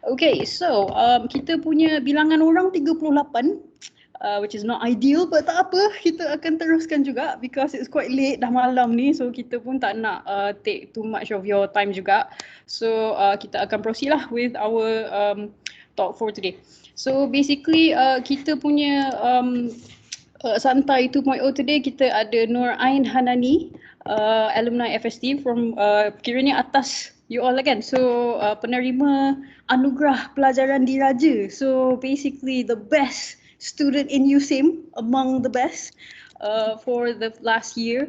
Okay, so kita punya bilangan orang 38. Which is not ideal, but tak apa, kita akan teruskan juga because it's quite late dah malam ni, so kita pun tak nak take too much of your time juga. So kita akan proceed lah with our talk for today. So basically kita punya Santai 2.0 today, kita ada Nur Ain Hanani, alumni FST from kiranya atas you all again. So penerima anugerah pelajaran diraja. So basically the best student in USIM, among the best for the last year.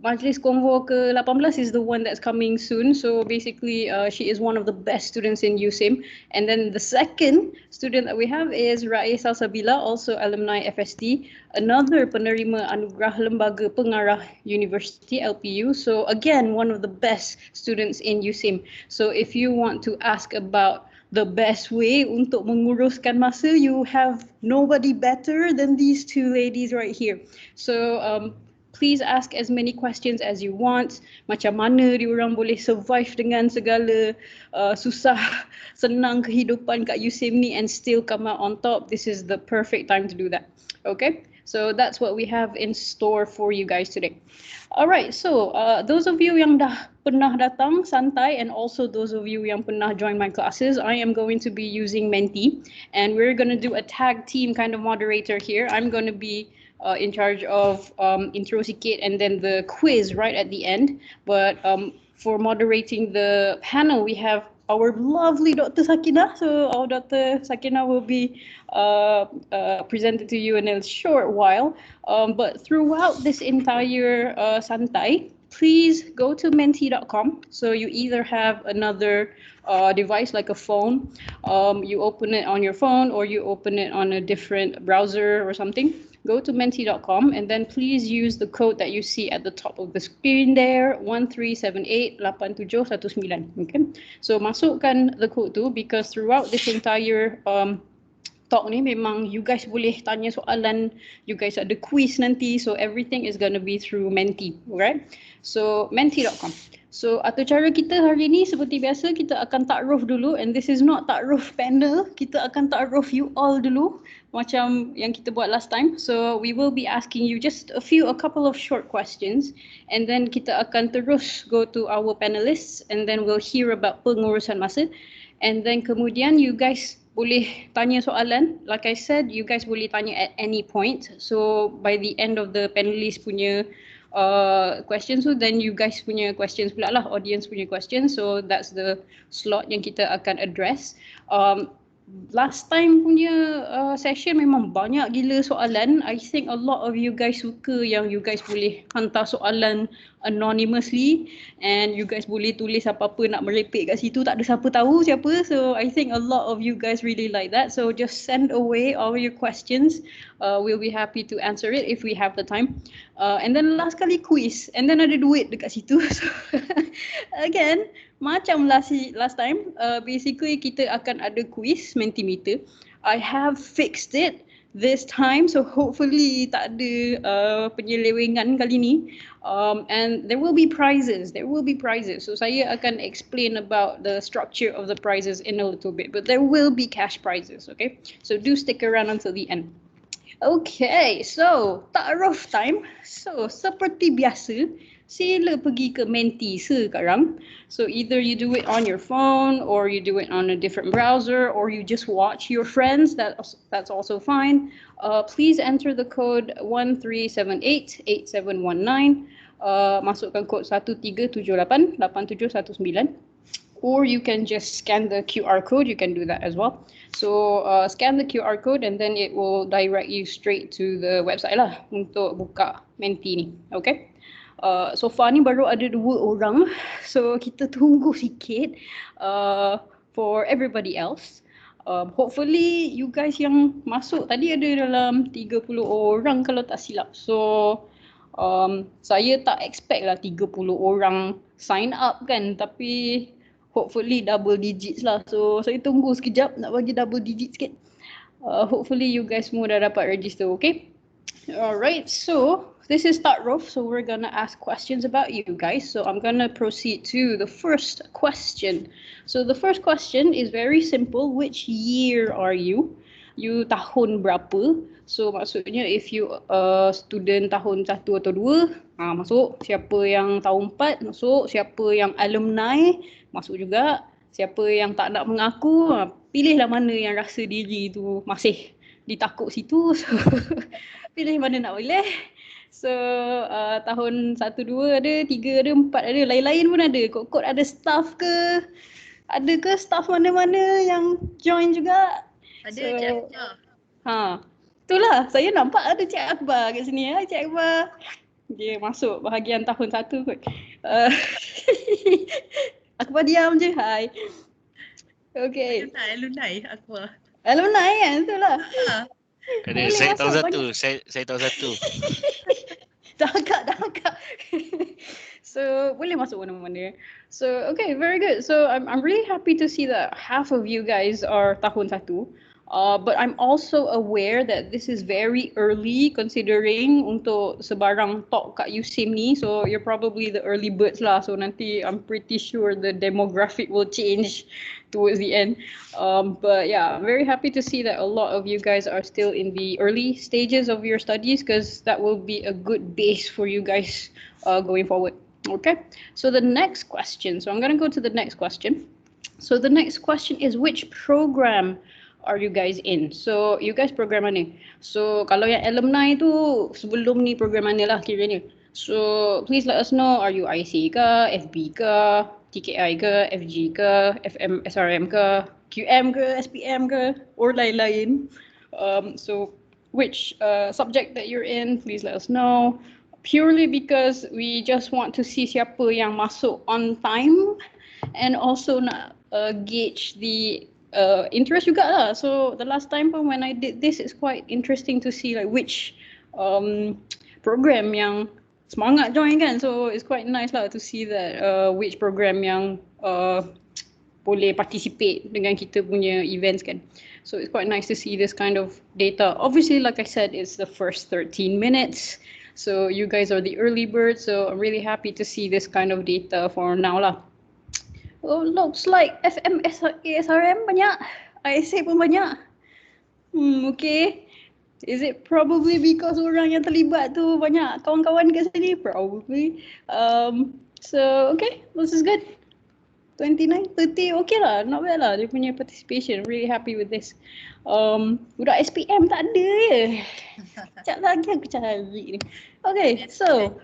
Majlis Konvo ke-18 is the one that's coming soon. So basically she is one of the best students in USIM. And then the second student that we have is Rais Salsabila, also alumni FST, another penerima anugerah Lembaga Pengarah University LPU. So again, one of the best students in USIM. So if you want to ask about the best way untuk menguruskan masa, you have nobody better than these two ladies right here. So please ask as many questions as you want. Macam mana diorang boleh survive dengan segala susah senang kehidupan kat USIM ni and still come out on top. This is the perfect time to do that. Okay, so that's what we have in store for you guys today. Alright, so those of you yang dah pernah datang santai and also those of you yang pernah join my classes, I am going to be using Menti and we're going to do a tag team kind of moderator here. I'm going to be in charge of intro sikit and then the quiz right at the end. But for moderating the panel, we have our lovely Dr. Sakina. So our Dr. Sakina will be presented to you in a short while. But throughout this entire Santai, please go to menti.com. So you either have another device like a phone, you open it on your phone or you open it on a different browser or something. Go to menti.com and then please use the code that you see at the top of the screen there, 13788719. Okay, so masukkan the code tu because throughout this entire talk ni memang you guys boleh tanya soalan, you guys ada quiz nanti, so everything is gonna be through Menti, alright? So menti.com. So atau cara kita hari ni seperti biasa, kita akan ta'aruf dulu and this is not ta'aruf panel, kita akan ta'aruf you all dulu macam yang kita buat last time. So we will be asking you just a couple of short questions and then kita akan terus go to our panelists and then we'll hear about pengurusan masa and then kemudian you guys boleh tanya soalan. Like I said, you guys boleh tanya at any point. So by the end of the panelist punya questions, so then you guys punya questions pula lah, audience punya questions. So that's the slot yang kita akan address. Last time punya session memang banyak gila soalan. I think a lot of you guys suka yang you guys boleh hantar soalan anonymously and you guys boleh tulis apa-apa nak merepek kat situ, tak ada siapa tahu siapa. So I think a lot of you guys really like that. So just send away all your questions. We'll be happy to answer it if we have the time. And then last kali quiz and then ada duit dekat situ. So again, macam last time, basically kita akan ada quiz Mentimeter. I have fixed it this time, so hopefully tak ada penyelewengan kali ni. And there will be prizes. So saya akan explain about the structure of the prizes in a little bit, but there will be cash prizes, okay? So do stick around until the end. Okay, so ta'aruf time. So seperti biasa, sila pergi ke Menti sekarang. So either you do it on your phone or you do it on a different browser or you just watch your friends, that's also fine. Please enter the code 13788719. Masukkan kod 13788719. Or you can just scan the QR code, you can do that as well. So scan the QR code and then it will direct you straight to the website lah untuk buka Menti ni, okay? So far ni baru ada 2 orang, so kita tunggu sikit for everybody else. Hopefully you guys yang masuk tadi ada dalam 30 orang kalau tak silap. So saya tak expect lah 30 orang sign up kan, tapi hopefully double digits lah. So saya tunggu sekejap nak bagi double digit sikit. Hopefully you guys semua dah dapat register, okay? All right, so this is Start Rof, so we're gonna ask questions about you guys. So I'm gonna proceed to the first question. So the first question is very simple. Which year are you? You tahun berapa? So maksudnya if you student tahun 1 atau 2, masuk. Siapa yang tahun 4, masuk. Siapa yang alumni, masuk juga. Siapa yang tak nak mengaku, pilihlah mana yang rasa diri tu masih ditakuk situ. So pilih mana nak boleh. So tahun 1, 2 ada, 3 ada, 4 ada, lain-lain pun ada. Kod-kod ada staff ke? Ada ke staff mana-mana yang join juga? Ada So, Cik Akbar. Itulah, saya nampak ada Cik Akbar kat sini ya, Cik Akbar. Dia masuk bahagian tahun 1 kot. Akbar diam je, hai. Okay. Alumni Akbar. Alumni kan, itulah. Ada, saya tahu satu, saya tahu satu. Dah agak. So boleh masuk mana-mana. So okay, very good. So I'm really happy to see that half of you guys are tahun 1. But I'm also aware that this is very early considering untuk sebarang talk kat USIM ni. So you're probably the early birds lah. So nanti I'm pretty sure the demographic will change towards the end. But yeah, I'm very happy to see that a lot of you guys are still in the early stages of your studies because that will be a good base for you guys going forward. Okay, so the next question. So I'm going to go to the next question. So the next question is, which program are you guys in? So you guys program mana? So kalau yang alumni tu sebelum ni program mana lah kiranya. So please let us know, are you IC ke, FB ke, TKI ke, FG ke, FM, SRM ke, QM ke, SPM ke, or lain-lain. So which subject that you're in, please let us know. Purely because we just want to see siapa yang masuk on time and also nak gauge the interest juga lah. So the last time when I did this, it's quite interesting to see like which program yang semangat join kan. So it's quite nice lah to see that which program yang boleh participate dengan kita punya events kan. So it's quite nice to see this kind of data. Obviously, like I said, it's the first 13 minutes. So you guys are the early birds. So I'm really happy to see this kind of data for now lah. Oh, looks like FM ASRM banyak. ISA pun banyak. Okay. Is it probably because orang yang terlibat tu banyak kawan-kawan kat sini? Probably. So okay, this is good. 29, 30, okay lah. Not bad lah. Dia punya participation. Really happy with this. Budak SPM tak ada je. Sekejap lagi aku cari ni. Okay, so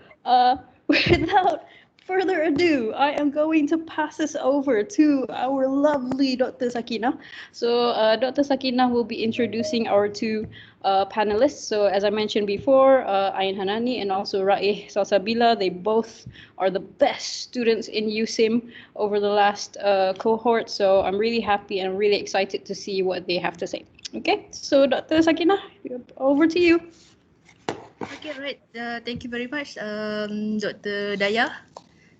without further ado, I am going to pass this over to our lovely Dr. Sakinah. So Dr. Sakinah will be introducing our two panelists. So as I mentioned before, Ain Hanani and also Raih Salsabila, they both are the best students in USIM over the last cohort. So I'm really happy and I'm really excited to see what they have to say. Okay, so Dr. Sakinah, over to you. Okay, right. Thank you very much, Dr. Daya.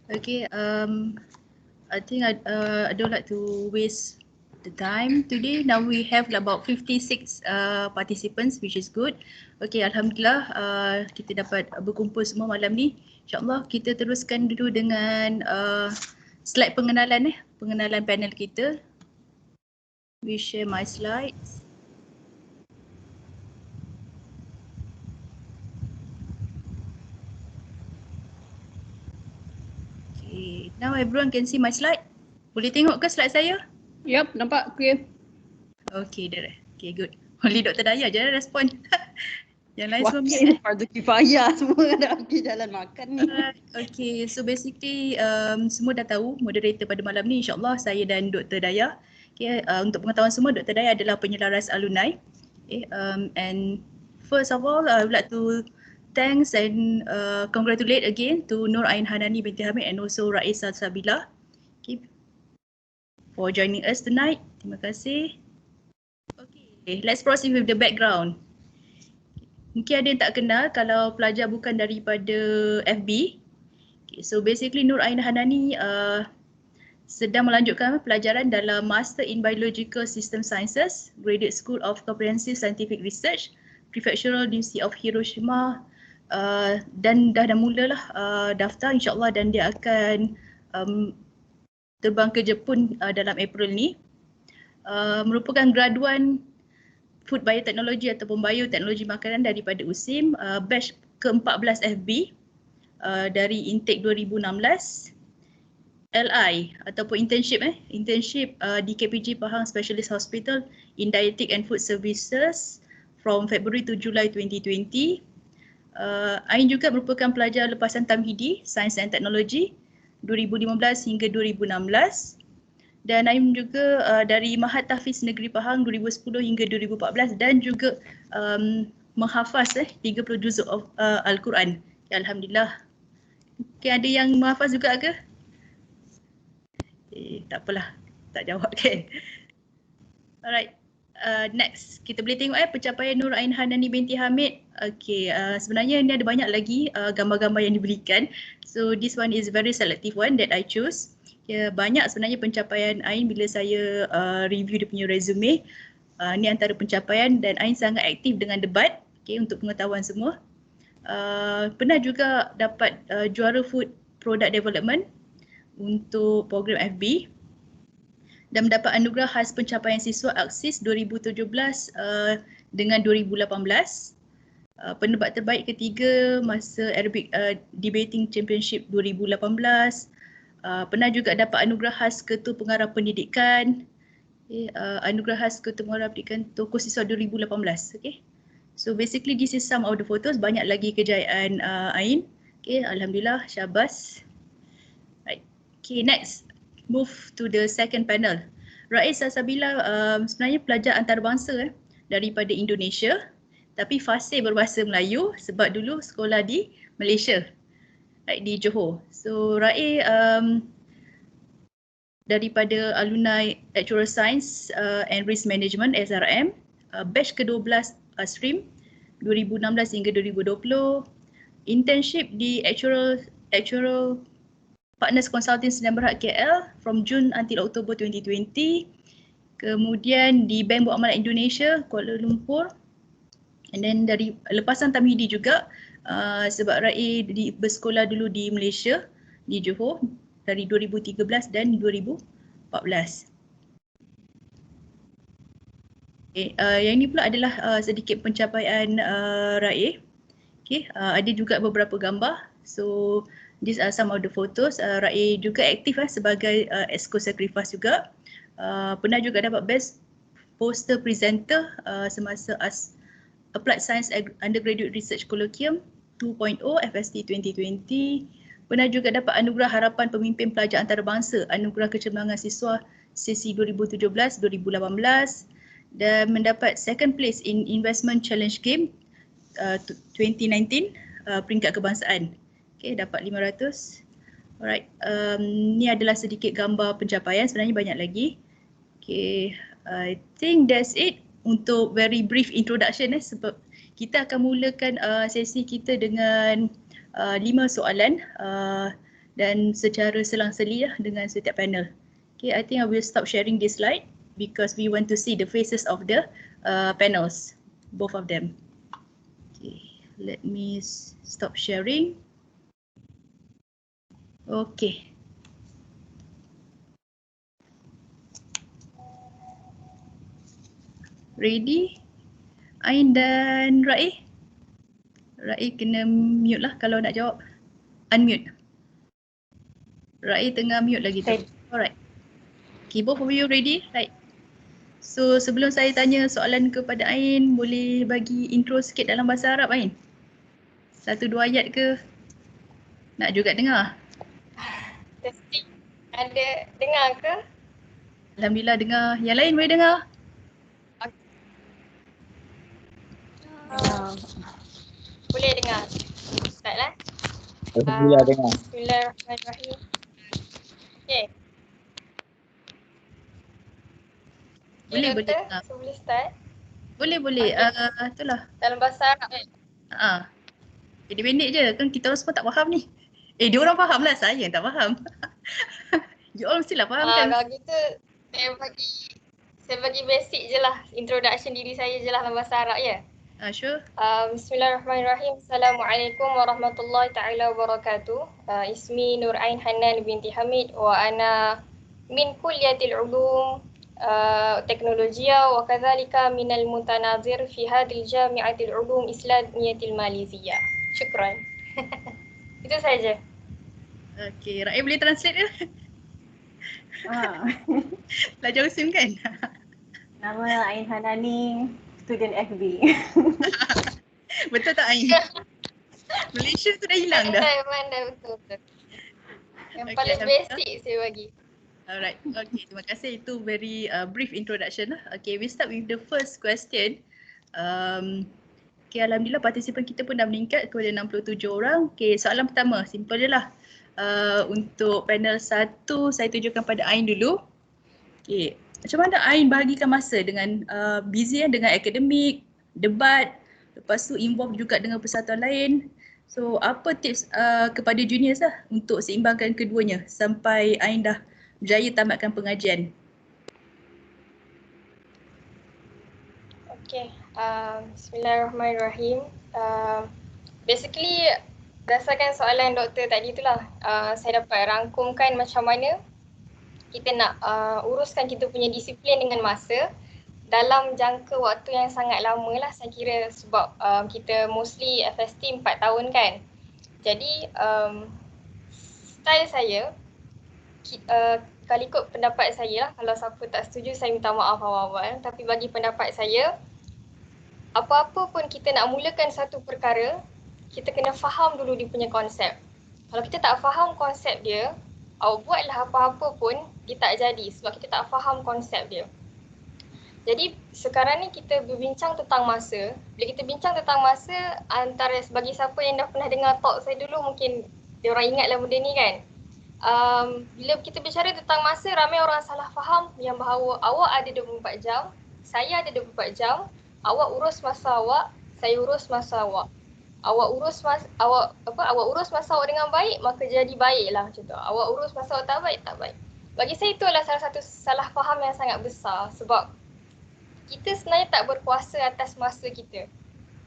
Okay, I think I don't like to waste the time today. Now we have about 56 participants, which is good. Okay, Alhamdulillah kita dapat berkumpul semua malam ni. InsyaAllah kita teruskan dulu dengan slide pengenalan pengenalan panel kita. We share my slides. Okay, now everyone can see my slide. Boleh tengok ke slide saya? Yep, nampak clear. Okay, dah. Okay, good. Only Dr. Daya je respon. Yang lain semua okay, fardu kifayah semua dah pergi jalan makan ni. Okay, so basically semua dah tahu moderator pada malam ni, insyaAllah saya dan Dr. Daya. Okay, untuk pengetahuan semua, Dr. Daya adalah penyelaras alumni. Okay, and first of all, I would like to thanks and congratulate again to Nur Ain Hanani binti Hamid and also Raih Salsabila, okay, for joining us tonight. Terima kasih. Okay, let's proceed with the background. Mungkin ada yang tak kenal kalau pelajar bukan daripada FB. Okay, so basically Nur Ain Hanani sedang melanjutkan pelajaran dalam Master in Biological System Sciences, Graduate School of Comprehensive Scientific Research Prefectural University of Hiroshima, dan dah mulalah daftar insyaAllah, dan dia akan terbang ke Jepun dalam April ni. Merupakan graduan Food Biotechnology ataupun Bioteknologi Makanan daripada USIM, batch ke-14 FB dari intake 2016. LI ataupun internship di KPG Pahang Specialist Hospital in Dietetic and Food Services from February to July 2020. Ain juga merupakan pelajar lepasan Tamhidi Sains dan Teknologi 2015 hingga 2016, dan Ain juga dari Mahat Tahfiz Negeri Pahang 2010 hingga 2014, dan juga menghafaz 30 juzuk Al-Quran. Alhamdulillah. Okay, ada yang menghafaz juga ke? Tak apalah, tak jawab kan. Alright, next kita boleh tengok pencapaian Nur Ain Hanani binti Hamid. Okay, sebenarnya ni ada banyak lagi gambar-gambar yang diberikan. So this one is very selective one that I choose. Banyak sebenarnya pencapaian Ain bila saya review dia punya resume. Ni antara pencapaian, dan Ain sangat aktif dengan debat. Okay, untuk pengetahuan semua. Pernah juga dapat juara Food Product Development untuk program FB, dan mendapat anugerah khas pencapaian siswa AXIS 2017 dengan 2018. Pendebat terbaik ketiga masa Arabic Debating Championship 2018. Pernah juga dapat anugerah khas Ketua Pengarah Pendidikan, anugerah khas Ketua Pengarah Pendidikan Tokoh Siswa 2018. Okay. So basically this is some of the photos. Banyak lagi kejayaan Ain. Okay, alhamdulillah, syabas. Okay, next, move to the second panel. Rais Salsabila sebenarnya pelajar antarabangsa daripada Indonesia, tapi fasih berbahasa Melayu sebab dulu sekolah di Malaysia, di Johor. So Rais daripada alumni Actuarial Science and Risk Management SRM, batch ke-12 stream 2016 hingga 2020. Internship di Actuarial Partners Consulting Sdn Bhd KL from June until October 2020. Kemudian di Bank Muamalat Indonesia Kuala Lumpur. And then dari lepasan Tamhidi juga sebab Rai bersekolah dulu di Malaysia, di Johor dari 2013 dan 2014. Okay, yang ini pula adalah sedikit pencapaian Rai. Okay, ada juga beberapa gambar. So these are some of the photos. Rai juga aktif sebagai Exco Sacrifice juga. Pernah juga dapat Best Poster Presenter semasa Applied Science Undergraduate Research Colloquium 2.0 FST 2020. Pernah juga dapat anugerah Harapan Pemimpin Pelajar Antarabangsa, anugerah Kecemerlangan Siswa sesi 2017-2018, dan mendapat second place in Investment Challenge Game 2019 peringkat kebangsaan. Okay, dapat 500. Alright, ni adalah sedikit gambar pencapaian, sebenarnya banyak lagi. Okay, I think that's it untuk very brief introduction sebab kita akan mulakan sesi kita dengan 5 soalan dan secara selang-seli dengan setiap panel. Okay, I think I will stop sharing this slide because we want to see the faces of the panels, both of them. Okay, let me stop sharing. Okay. Ready? Ain dan Rai? Rai kena mute lah kalau nak jawab. Unmute. Rai tengah mute lagi tu. Alright. Okay, both of you ready? Right. So sebelum saya tanya soalan kepada Ain, boleh bagi intro sikit dalam bahasa Arab Ain? 1-2 ayat ke? Nak juga dengar? Testing. Ada dengar ke? Alhamdulillah dengar. Yang lain boleh dengar? Boleh dengar. Start lah. Alhamdulillah dengar. Bismillahirrahmanirrahim. Okay. Boleh, Okay, boleh Doktor, dengar. so boleh start. Boleh, boleh. Itulah. Dalam bahasa Arab kan? Jadi pendek je. Kan kita orang semua tak faham ni. Dia orang faham lah. Saya yang tak faham. You all mestilah faham kan? Kalau gitu, saya bagi basic je lah. Introduction diri saya je lah dalam bahasa Arab ya. Sure. Bismillahirrahmanirrahim. Assalamualaikum warahmatullahi taala wabarakatuh. Ismi Nur Ain Hanan binti Hamid wa ana min kulliyatil ulum teknologia wa kadzalika minal mutanazir fi hadhihi jami'atil ulum islamiyatil Malaysia. Syukran. Itu saja. Okay, Raib boleh translate ke? Pelajar Muslim kan? Nama Ain Hanani, student FB. Betul tak Ain? Malaysia tu dah hilang dah. Pandai betul. Yang Okay, paling Alhamdulillah. basic saya bagi. Alright, okay, terima kasih. Itu very brief introduction lah. Okay, we start with the first question. Okay, Alhamdulillah partisipan kita pun dah meningkat kepada 67 orang. Okay, soalan pertama, simple je lah. Untuk panel 1, saya tujukan pada Ain dulu. Okay, macam mana Ain bahagikan masa dengan busy dengan akademik, debat, lepas tu involve juga dengan persatuan lain. So apa tips kepada juniors lah untuk seimbangkan keduanya sampai Ain dah berjaya tamatkan pengajian? Okay, Bismillahirrahmanirrahim. Basically, berdasarkan soalan doktor tadi itulah, saya dapat rangkumkan macam mana kita nak uruskan kita punya disiplin dengan masa dalam jangka waktu yang sangat lama lah saya kira sebab kita mostly FST 4 tahun kan. Jadi style saya, kalau ikut pendapat saya lah, kalau siapa tak setuju saya minta maaf awal-awal, tapi bagi pendapat saya, apa-apa pun kita nak mulakan satu perkara, kita kena faham dulu dia punya konsep. Kalau kita tak faham konsep dia, awak buatlah apa-apa pun, dia tak jadi sebab kita tak faham konsep dia. Jadi sekarang ni kita berbincang tentang masa. Bila kita bincang tentang masa, antara bagi siapa yang dah pernah dengar talk saya dulu, mungkin dia orang ingatlah benda ni kan. Bila kita bicara tentang masa, ramai orang salah faham yang bahawa awak ada 24 jam, saya ada 24 jam, awak urus masa awak, saya urus masa awak. Awak urus masa awak dengan baik, maka jadi baiklah macam tu. Awak urus masa awak tak baik, tak baik. Bagi saya itu adalah salah satu salah faham yang sangat besar sebab kita sebenarnya tak berkuasa atas masa kita.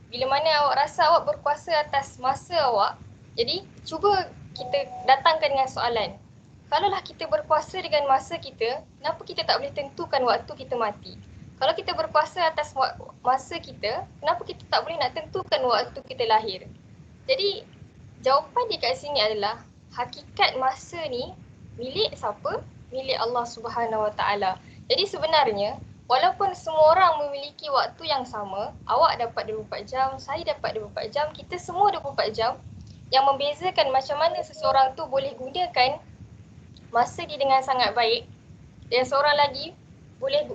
Bila mana awak rasa awak berkuasa atas masa awak, jadi cuba kita datangkan dengan soalan. Kalaulah kita berkuasa dengan masa kita, kenapa kita tak boleh tentukan waktu kita mati? Kalau kita berkuasa atas masa kita, kenapa kita tak boleh nak tentukan waktu kita lahir? Jadi jawapan di kat sini adalah hakikat masa ni milik siapa? Milik Allah Subhanahu Wa Taala. Jadi sebenarnya walaupun semua orang memiliki waktu yang sama, awak dapat 24 jam, saya dapat 24 jam, kita semua 24 jam. Yang membezakan macam mana seseorang tu boleh gunakan masa dia dengan sangat baik dan seorang lagi boleh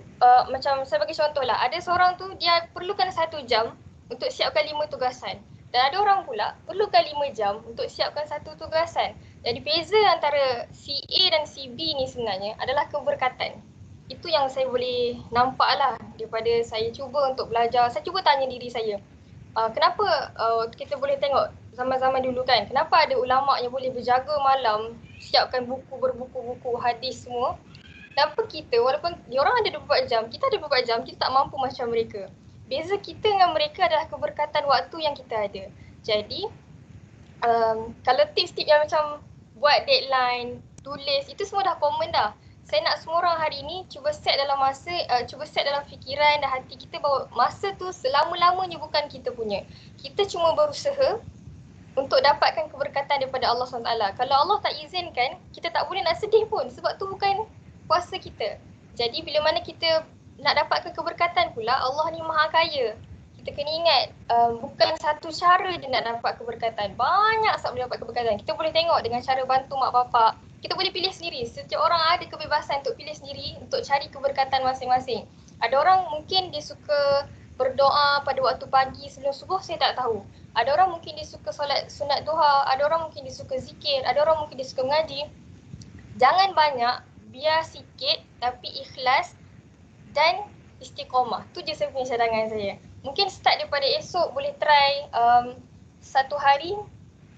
macam saya bagi contoh lah, ada seorang tu dia perlukan 1 jam untuk siapkan 5 tugasan dan ada orang pula perlukan 5 jam untuk siapkan 1 tugasan. Jadi beza antara si A dan si B ni sebenarnya adalah keberkatan. Itu yang saya boleh nampak lah daripada saya cuba untuk belajar. Saya cuba tanya diri saya, kenapa kita boleh tengok zaman-zaman dulu kan, kenapa ada ulama' yang boleh berjaga malam, siapkan buku, berbuku-buku, hadis semua. Kenapa kita, walaupun diorang ada 24 jam, kita ada 24 jam, kita tak mampu macam mereka. Beza kita dengan mereka adalah keberkatan waktu yang kita ada. Jadi, kalau tips-tips yang macam buat deadline, tulis, itu semua dah common dah. Saya nak semua orang hari ni cuba set dalam masa, cuba set dalam fikiran dan hati kita bahawa masa tu selama-lamanya bukan kita punya. Kita cuma berusaha untuk dapatkan keberkatan daripada Allah SWT. Kalau Allah tak izinkan, kita tak boleh nak sedih pun sebab tu bukan kuasa kita. Jadi bila mana kita nak dapatkan keberkatan pula, Allah ni maha kaya. Kita kena ingat, bukan satu cara dia nak dapat keberkatan. Banyak sangat boleh dapat keberkatan. Kita boleh tengok dengan cara bantu mak bapak. Kita boleh pilih sendiri. Setiap orang ada kebebasan untuk pilih sendiri untuk cari keberkatan masing-masing. Ada orang mungkin dia suka berdoa pada waktu pagi sebelum subuh, saya tak tahu. Ada orang mungkin dia suka solat sunat duha, ada orang mungkin dia suka zikir, ada orang mungkin dia suka mengaji. Jangan banyak, biar sikit tapi ikhlas dan istiqomah. Tu je saya punya cadangan saya. Mungkin start daripada esok boleh try 1 hari,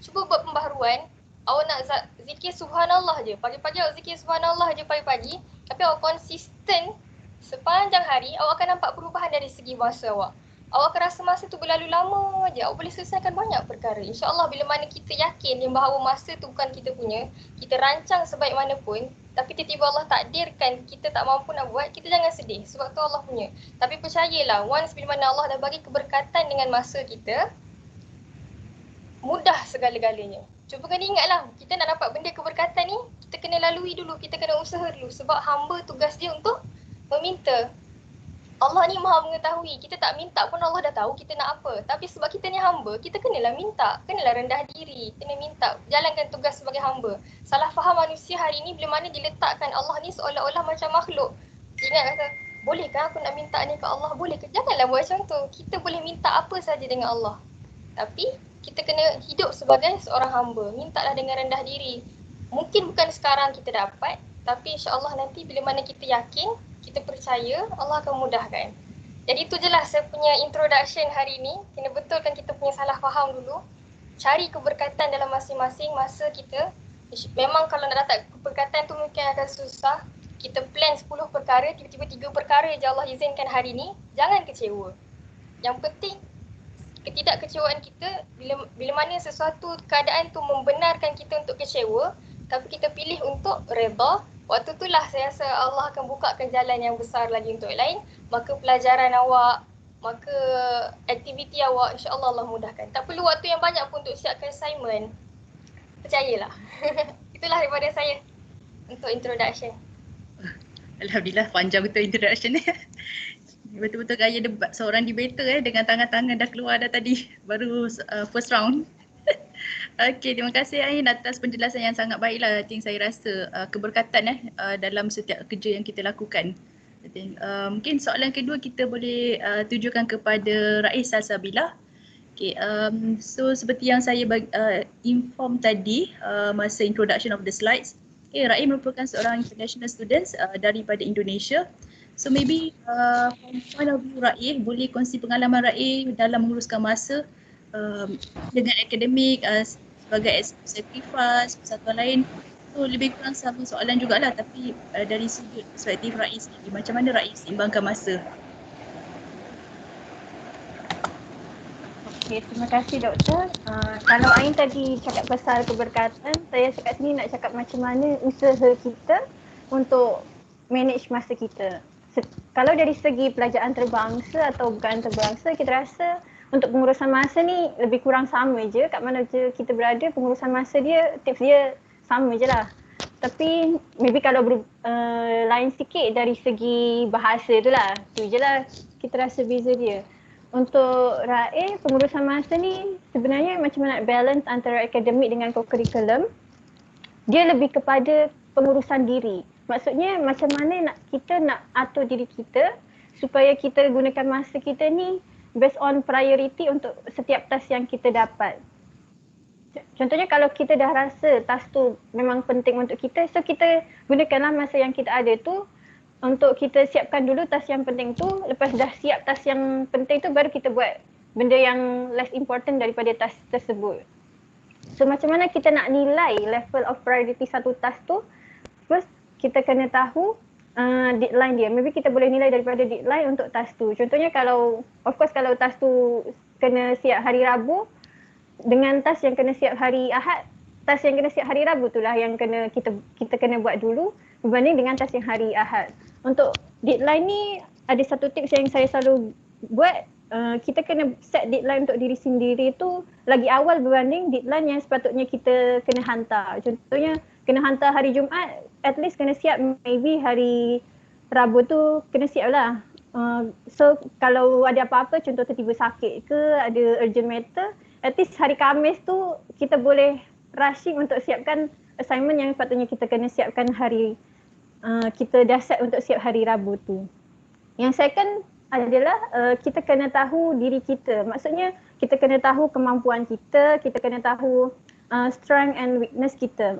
cuba buat pembaharuan. Awak nak zikir subhanallah je. Pagi-pagi awak zikir subhanallah je pagi-pagi. Tapi awak konsisten sepanjang hari, awak akan nampak perubahan dari segi masa awak. awak akan rasa masa tu berlalu lama je. Awak boleh selesaikan banyak perkara. InsyaAllah bila mana kita yakin yang bahawa masa tu bukan kita punya, kita rancang sebaik mana pun, tapi tiba-tiba Allah takdirkan kita tak mampu nak buat, kita jangan sedih sebab tu Allah punya. Tapi percayalah, once bila mana Allah dah bagi keberkatan dengan masa kita, mudah segala-galanya. Cuba kena ingatlah, kita nak dapat benda keberkatan ni, kita kena lalui dulu, kita kena usaha dulu. Sebab hamba tugas dia untuk meminta. Allah ni maha mengetahui, kita tak minta pun Allah dah tahu kita nak apa. Tapi sebab kita ni hamba, kita kenalah minta, kenalah rendah diri, kena minta, jalankan tugas sebagai hamba. Salah faham manusia hari ni bila mana diletakkan Allah ni seolah-olah macam makhluk. Ingat kata, bolehkah aku nak minta ni ke Allah? Boleh ke? Janganlah buat macam tu. Kita boleh minta apa saja dengan Allah. Tapi kita kena hidup sebagai seorang hamba. Mintalah dengan rendah diri. Mungkin bukan sekarang kita dapat, tapi insya-Allah nanti bila mana kita yakin, kita percaya, Allah akan mudahkan. Jadi itu je lah saya punya introduction hari ni. Kena betulkan kita punya salah faham dulu. Cari keberkatan dalam masing-masing masa kita. Memang kalau nak dapat keberkatan tu mungkin akan susah. Kita plan 10 perkara, tiba-tiba 3 perkara je Allah izinkan hari ni. Jangan kecewa. Yang penting ketidakkecewaan kita bila mana sesuatu keadaan tu membenarkan kita untuk kecewa, tapi kita pilih untuk redha, waktu itulah saya rasa Allah akan bukakan jalan yang besar lagi untuk yang lain. Maka pelajaran awak, maka aktiviti awak, insya-Allah Allah mudahkan. Tak perlu waktu yang banyak pun untuk siapkan assignment. Percayalah. Itulah daripada saya untuk introduction. Alhamdulillah, panjang betul introduction ni. Betul-betul gaya debat seorang debater dengan tangan-tangan dah keluar dah tadi. Baru first round. Okey, terima kasih Ain atas penjelasan yang sangat baiklah. I think saya rasa keberkatan dalam setiap kerja yang kita lakukan. Mungkin soalan kedua kita boleh tujukan kepada Rais Salsabila. Okay, so seperti yang saya inform tadi masa introduction of the slides, Rais merupakan seorang international students daripada Indonesia. So maybe from point of view Rais, boleh kongsi pengalaman Rais dalam menguruskan masa dengan akademik sebagai sacrifice, persatuan lain. So lebih kurang sama soalan jugalah, tapi dari sudut perspektif Rais sendiri, macam mana Rais seimbangkan masa? Okay, terima kasih doktor. Kalau Ain tadi cakap pasal keberkatan, saya kat sini nak cakap macam mana usaha kita untuk manage masa kita. Kalau dari segi pelajaran antarabangsa atau bukan antarabangsa, kita rasa untuk pengurusan masa ni lebih kurang sama je. Kat mana je kita berada, pengurusan masa dia, tips dia sama je lah. Tapi maybe kalau lain sikit dari segi bahasa tu lah. Tu je lah kita rasa beza dia. Untuk Raif, pengurusan masa ni sebenarnya macam mana nak balance antara akademik dengan co-curriculum. Dia lebih kepada pengurusan diri. Maksudnya macam mana kita nak atur diri kita supaya kita gunakan masa kita ni based on priority untuk setiap task yang kita dapat. Contohnya kalau kita dah rasa task tu memang penting untuk kita, so kita gunakanlah masa yang kita ada tu untuk kita siapkan dulu task yang penting tu. Lepas dah siap task yang penting tu, baru kita buat benda yang less important daripada task tersebut. So macam mana kita nak nilai level of priority satu task tu? First, kita kena tahu deadline dia. Maybe kita boleh nilai daripada deadline untuk task tu. Contohnya kalau, of course kalau task tu kena siap hari Rabu, dengan task yang kena siap hari Ahad, task yang kena siap hari Rabu tu lah yang kena kita kena buat dulu berbanding dengan task yang hari Ahad. Untuk deadline ni ada satu tips yang saya selalu buat, kita kena set deadline untuk diri sendiri tu lagi awal berbanding deadline yang sepatutnya kita kena hantar. Contohnya kena hantar hari Jumaat, at least kena siap maybe hari Rabu tu kena siap lah. So kalau ada apa-apa, contoh tiba-tiba sakit ke, ada urgent matter, at least hari Khamis tu kita boleh rushing untuk siapkan assignment yang sepatutnya kita kena siapkan hari kita dah set untuk siap hari Rabu tu. Yang second adalah kita kena tahu diri kita. Maksudnya kita kena tahu kemampuan kita, kita kena tahu strength and weakness kita.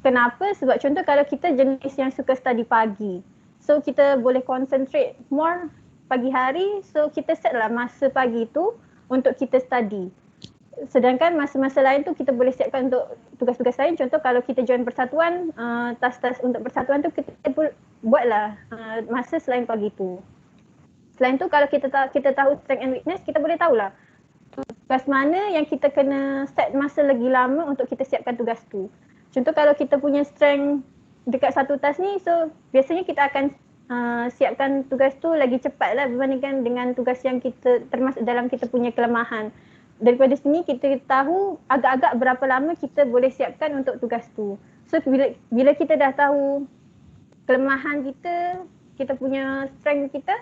Kenapa? Sebab contoh kalau kita jenis yang suka study pagi, so kita boleh concentrate more pagi hari, so kita set lah masa pagi tu untuk kita study. Sedangkan masa-masa lain tu kita boleh siapkan untuk tugas-tugas lain. Contoh kalau kita join persatuan, task-task untuk persatuan tu kita buatlah masa selain pagi tu. Selain tu kalau kita tahu strength and weakness, kita boleh tahulah tugas mana yang kita kena set masa lagi lama untuk kita siapkan tugas tu. Contoh kalau kita punya strength dekat satu task ni, so biasanya kita akan siapkan tugas tu lagi cepat lah berbandingkan dengan tugas yang kita termasuk dalam kita punya kelemahan. Daripada sini kita tahu agak-agak berapa lama kita boleh siapkan untuk tugas tu. So bila kita dah tahu kelemahan kita, kita punya strength kita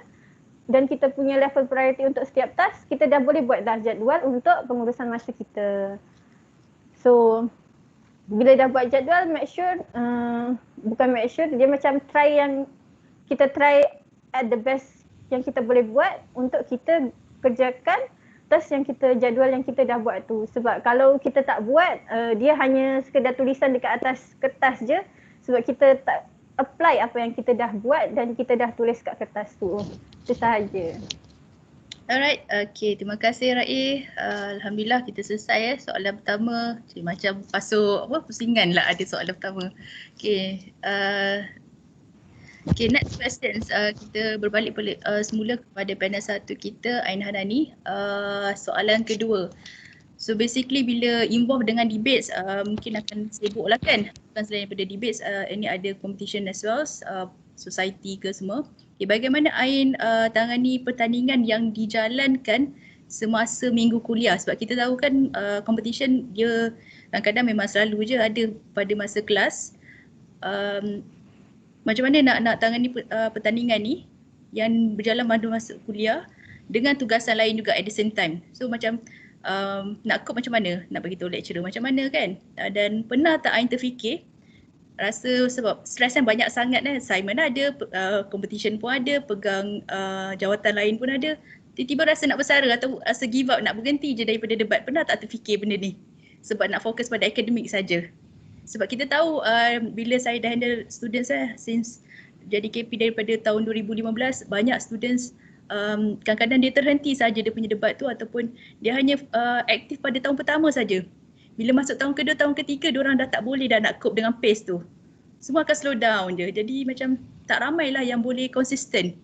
dan kita punya level priority untuk setiap task, kita dah boleh buat dah jadual untuk pengurusan masa kita. So bila dah buat jadual, make sure, bukan make sure, dia macam kita try at the best yang kita boleh buat untuk kita kerjakan task yang kita jadual yang kita dah buat tu. Sebab kalau kita tak buat, dia hanya sekedar tulisan dekat atas kertas je, sebab kita tak apply apa yang kita dah buat dan kita dah tulis kat kertas tu. Itu sahaja. Alright, okay, terima kasih Raih. Alhamdulillah kita selesai soalan pertama. Macam pasuk pusingan lah ada soalan pertama. Okay, next questions. Kita berbalik semula kepada panel satu kita, Ain Hanani. Soalan kedua. So basically bila involve dengan debates, mungkin akan sibuk lah kan. Bukan selain daripada debates, ini ada competition as well, society ke semua. Okay, bagaimana Ain tangani pertandingan yang dijalankan semasa minggu kuliah? Sebab kita tahu kan competition dia kadang-kadang memang selalu je ada pada masa kelas. Macam mana nak tangani pertandingan ni yang berjalan pada masa kuliah dengan tugasan lain juga at the same time. So macam nak cope macam mana, nak bagi tahu lecturer macam mana kan. Dan pernah tak Ain terfikir, rasa sebab stres kan banyak sangat kan, assignment ada, competition pun ada, pegang jawatan lain pun ada, tiba-tiba rasa nak bersara atau rasa give up, nak berhenti je daripada debat. Pernah tak terfikir benda ni? Sebab nak fokus pada akademik saja. Sebab kita tahu bila saya dah handle students since jadi KP daripada tahun 2015, banyak students kadang-kadang dia terhenti saja dia punya debat tu, ataupun dia hanya aktif pada tahun pertama saja. Bila masuk tahun kedua, tahun ketiga, diorang dah tak boleh dah nak cope dengan pace tu. Semua akan slow down je. Jadi macam tak ramai lah yang boleh konsisten.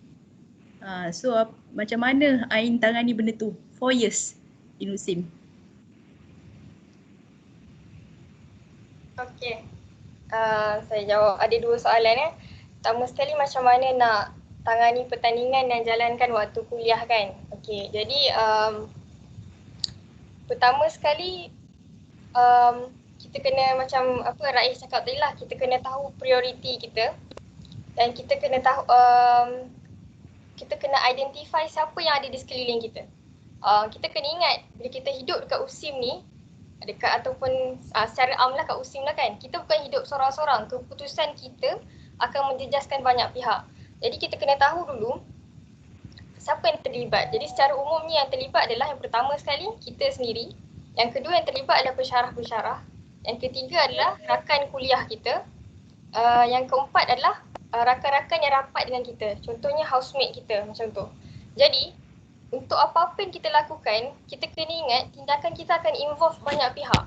So macam mana Ain tangani benda tu 4 years in USIM? Okey. Saya jawab, ada 2 soalan. Pertama sekali, macam mana nak tangani pertandingan yang jalankan waktu kuliah kan. Okey, jadi pertama sekali kita kena macam apa Raih cakap tadi lah, kita kena tahu prioriti kita dan kita kena tahu kita kena identify siapa yang ada di sekeliling kita. Kita kena ingat bila kita hidup dekat USIM ni, dekat ataupun secara am lah kat USIM lah kan, kita bukan hidup seorang-seorang, keputusan kita akan menjejaskan banyak pihak. Jadi kita kena tahu dulu siapa yang terlibat. Jadi secara umumnya yang terlibat adalah yang pertama sekali kita sendiri, yang kedua yang terlibat adalah pensyarah-pensyarah, yang ketiga adalah rakan kuliah kita, yang keempat adalah rakan-rakan yang rapat dengan kita, contohnya housemate kita macam tu. Jadi untuk apa-apa yang kita lakukan, kita kena ingat tindakan kita akan involve banyak pihak.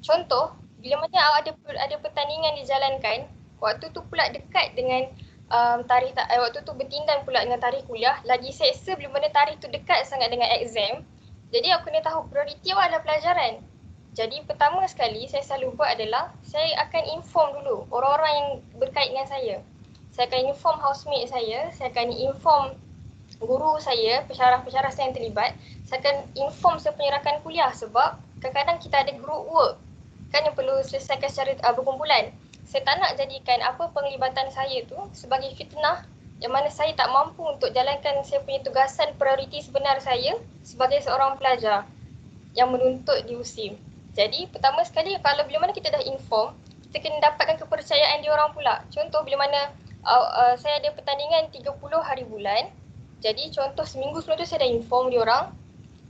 Contoh, bila mana ada pertandingan dijalankan, waktu tu pula dekat dengan waktu tu bertindan pula dengan tarikh kuliah, lagi seksa bila mana tarikh tu dekat sangat dengan exam. Jadi aku kena tahu prioriti awak adalah pelajaran. Jadi pertama sekali saya selalu buat adalah saya akan inform dulu orang-orang yang berkait dengan saya. Saya akan inform housemate saya akan inform guru saya, pensyarah-pensyarah saya yang terlibat. Saya akan inform saya punya rakan kuliah sebab kadang-kadang kita ada group work kan yang perlu selesaikan secara berkumpulan. Saya tak nak jadikan apa penglibatan saya tu sebagai fitnah yang mana saya tak mampu untuk jalankan saya punya tugasan prioriti sebenar saya sebagai seorang pelajar yang menuntut di USIM. Jadi pertama sekali kalau bila mana kita dah inform, kita kena dapatkan kepercayaan diorang pula. Contoh bila mana saya ada pertandingan 30 hari bulan. Jadi contoh seminggu sebelum tu saya dah inform diorang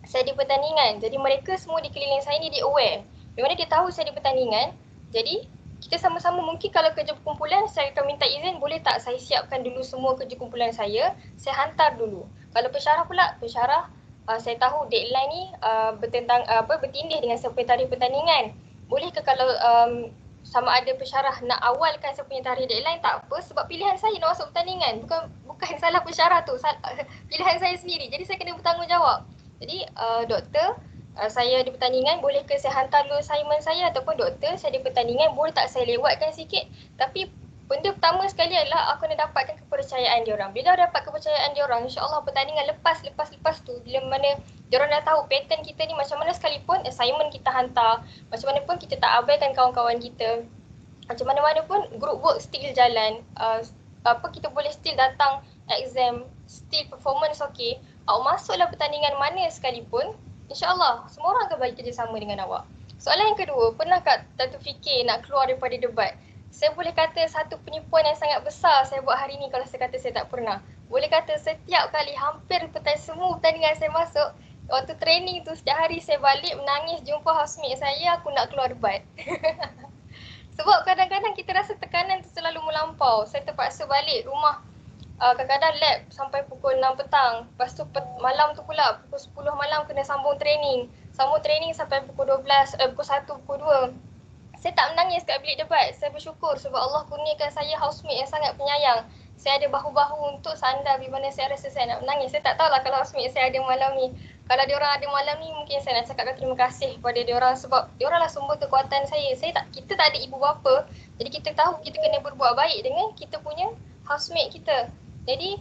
saya ada pertandingan. Jadi mereka semua di keliling saya ni dia aware. Bila mana dia tahu saya ada pertandingan, jadi kita sama-sama mungkin kalau kerja kumpulan saya akan minta izin, boleh tak saya siapkan dulu semua kerja kumpulan saya hantar dulu. Kalau pensyarah pula, saya tahu deadline ni bertindih dengan saya punya tarikh pertandingan. Boleh ke kalau sama ada pensyarah nak awalkan saya punya tarikh deadline, tak apa sebab pilihan saya nak masuk pertandingan, bukan bukan salah pensyarah tu, pilihan saya sendiri. Jadi saya kena bertanggungjawab. Jadi doktor, saya di pertandingan, boleh ke saya hantar dulu assignment saya, ataupun doktor, saya di pertandingan, boleh tak saya lewatkan sikit. Tapi benda pertama sekali adalah aku nak dapatkan kepercayaan diorang. Bila dah dapat kepercayaan diorang, insyaAllah pertandingan lepas tu, bila mana diorang dah tahu pattern kita ni macam mana, sekalipun assignment kita hantar, macam mana pun kita tak abaikan kawan-kawan kita, macam mana-mana pun group work still jalan, kita boleh still datang exam, still performance okay. Awak masuklah pertandingan mana sekalipun, insyaAllah semua orang akan bagi kerjasama dengan awak. Soalan yang kedua, pernah tak terfikir nak keluar daripada debat? Saya boleh kata satu penipuan yang sangat besar saya buat hari ni kalau saya kata saya tak pernah. Boleh kata setiap kali, hampir semua pertandingan saya masuk, waktu training tu setiap hari saya balik menangis jumpa housemate saya, aku nak keluar debat. Sebab kadang-kadang kita rasa tekanan tu selalu melampau. Saya terpaksa balik rumah, kadang-kadang lab sampai pukul 6 petang. Lepas tu malam tu pula pukul 10 malam kena sambung training. Sambung training sampai pukul 12, pukul 1, pukul 2. Saya tak menangis kat bilik debat. Saya bersyukur sebab Allah kurniakan saya housemate yang sangat penyayang. Saya ada bahu-bahu untuk sandar bila mana saya rasa saya nak menangis. Saya tak tahulah kalau housemate saya ada malam ni. Kalau diorang ada malam ni, mungkin saya nak cakapkan terima kasih kepada diorang sebab diorang lah sumber kekuatan saya. Kita tak ada ibu bapa. Jadi kita tahu kita kena berbuat baik dengan kita punya housemate kita. Jadi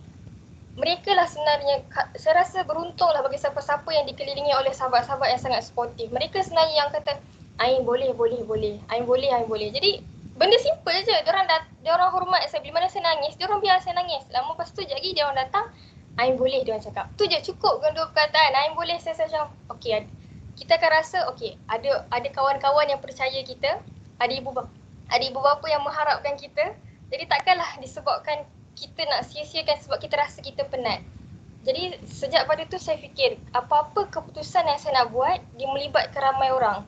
mereka lah sebenarnya, saya rasa beruntung lah bagi siapa-siapa yang dikelilingi oleh sahabat-sahabat yang sangat sportif. Mereka sebenarnya yang kata, Ain boleh. Ain boleh. Jadi benda simple je. Diorang hormat saya. Bila mana saya nangis, diorang biar saya nangis. Lama lepas tu sekejap lagi diorang datang, Ain boleh, diorang cakap. Tu je cukup dengan dua perkataan. Ain boleh, saya macam okey. Kita akan rasa okey, ada kawan-kawan yang percaya kita, ada ibu bapa yang mengharapkan kita. Jadi takkanlah disebabkan kita nak sia-siakan sebab kita rasa kita penat. Jadi sejak pada tu saya fikir, apa-apa keputusan yang saya nak buat, dia melibatkan ramai orang.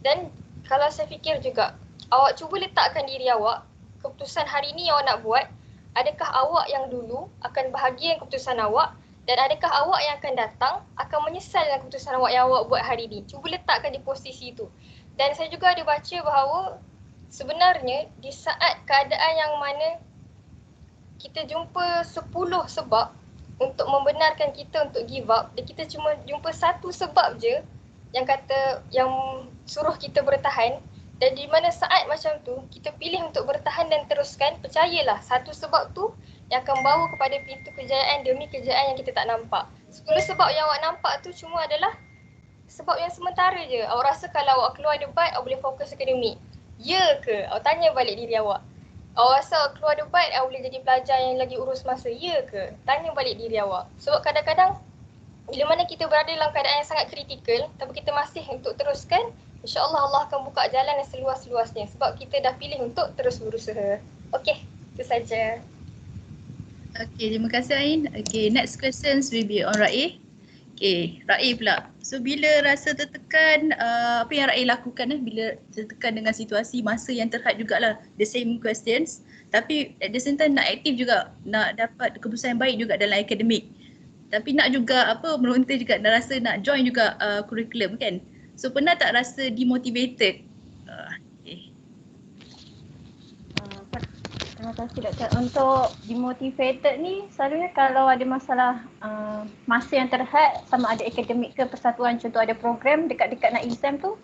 Dan kalau saya fikir juga, awak cuba letakkan diri awak, keputusan hari ni awak nak buat, adakah awak yang dulu akan bahagia dengan keputusan awak, dan adakah awak yang akan datang akan menyesal dengan keputusan awak yang awak buat hari ni. Cuba letakkan di posisi itu. Dan saya juga ada baca bahawa sebenarnya di saat keadaan yang mana kita jumpa 10 sebab untuk membenarkan kita untuk give up, dan kita cuma jumpa satu sebab je yang suruh kita bertahan, dan di mana saat macam tu kita pilih untuk bertahan dan teruskan, percayalah satu sebab tu yang akan bawa kepada pintu kejayaan demi kejayaan yang kita tak nampak. 10 sebab yang awak nampak tu cuma adalah sebab yang sementara je. Awak rasa kalau awak keluar debat, awak boleh fokus akademik. Ya ke? Awak tanya balik diri awak. Awak rasa awak keluar debat, awak boleh jadi pelajar yang lagi urus masa. Ya ke? Tanya balik diri awak. Sebab kadang-kadang bila mana kita berada dalam keadaan yang sangat kritikal, tapi kita masih untuk teruskan, insyaAllah Allah akan buka jalan yang seluas-luasnya sebab kita dah pilih untuk terus berusaha. Okey, itu saja. Okay, terima kasih Ain. Okay, next questions will be on Ra'i. Okay, Ra'i pula. So bila rasa tertekan, apa yang Ra'i lakukan bila tertekan dengan situasi masa yang terhad jugalah, the same questions. Tapi at the same time nak aktif juga, nak dapat keputusan yang baik juga dalam akademik. Tapi nak juga melontar juga, nak rasa nak join juga kurikulum kan. So pernah tak rasa demotivated? Terima kasih doktor. Untuk demotivated ni selalunya kalau ada masalah masa yang terhad, sama ada akademik ke persatuan, contoh ada program dekat-dekat nak exam tu,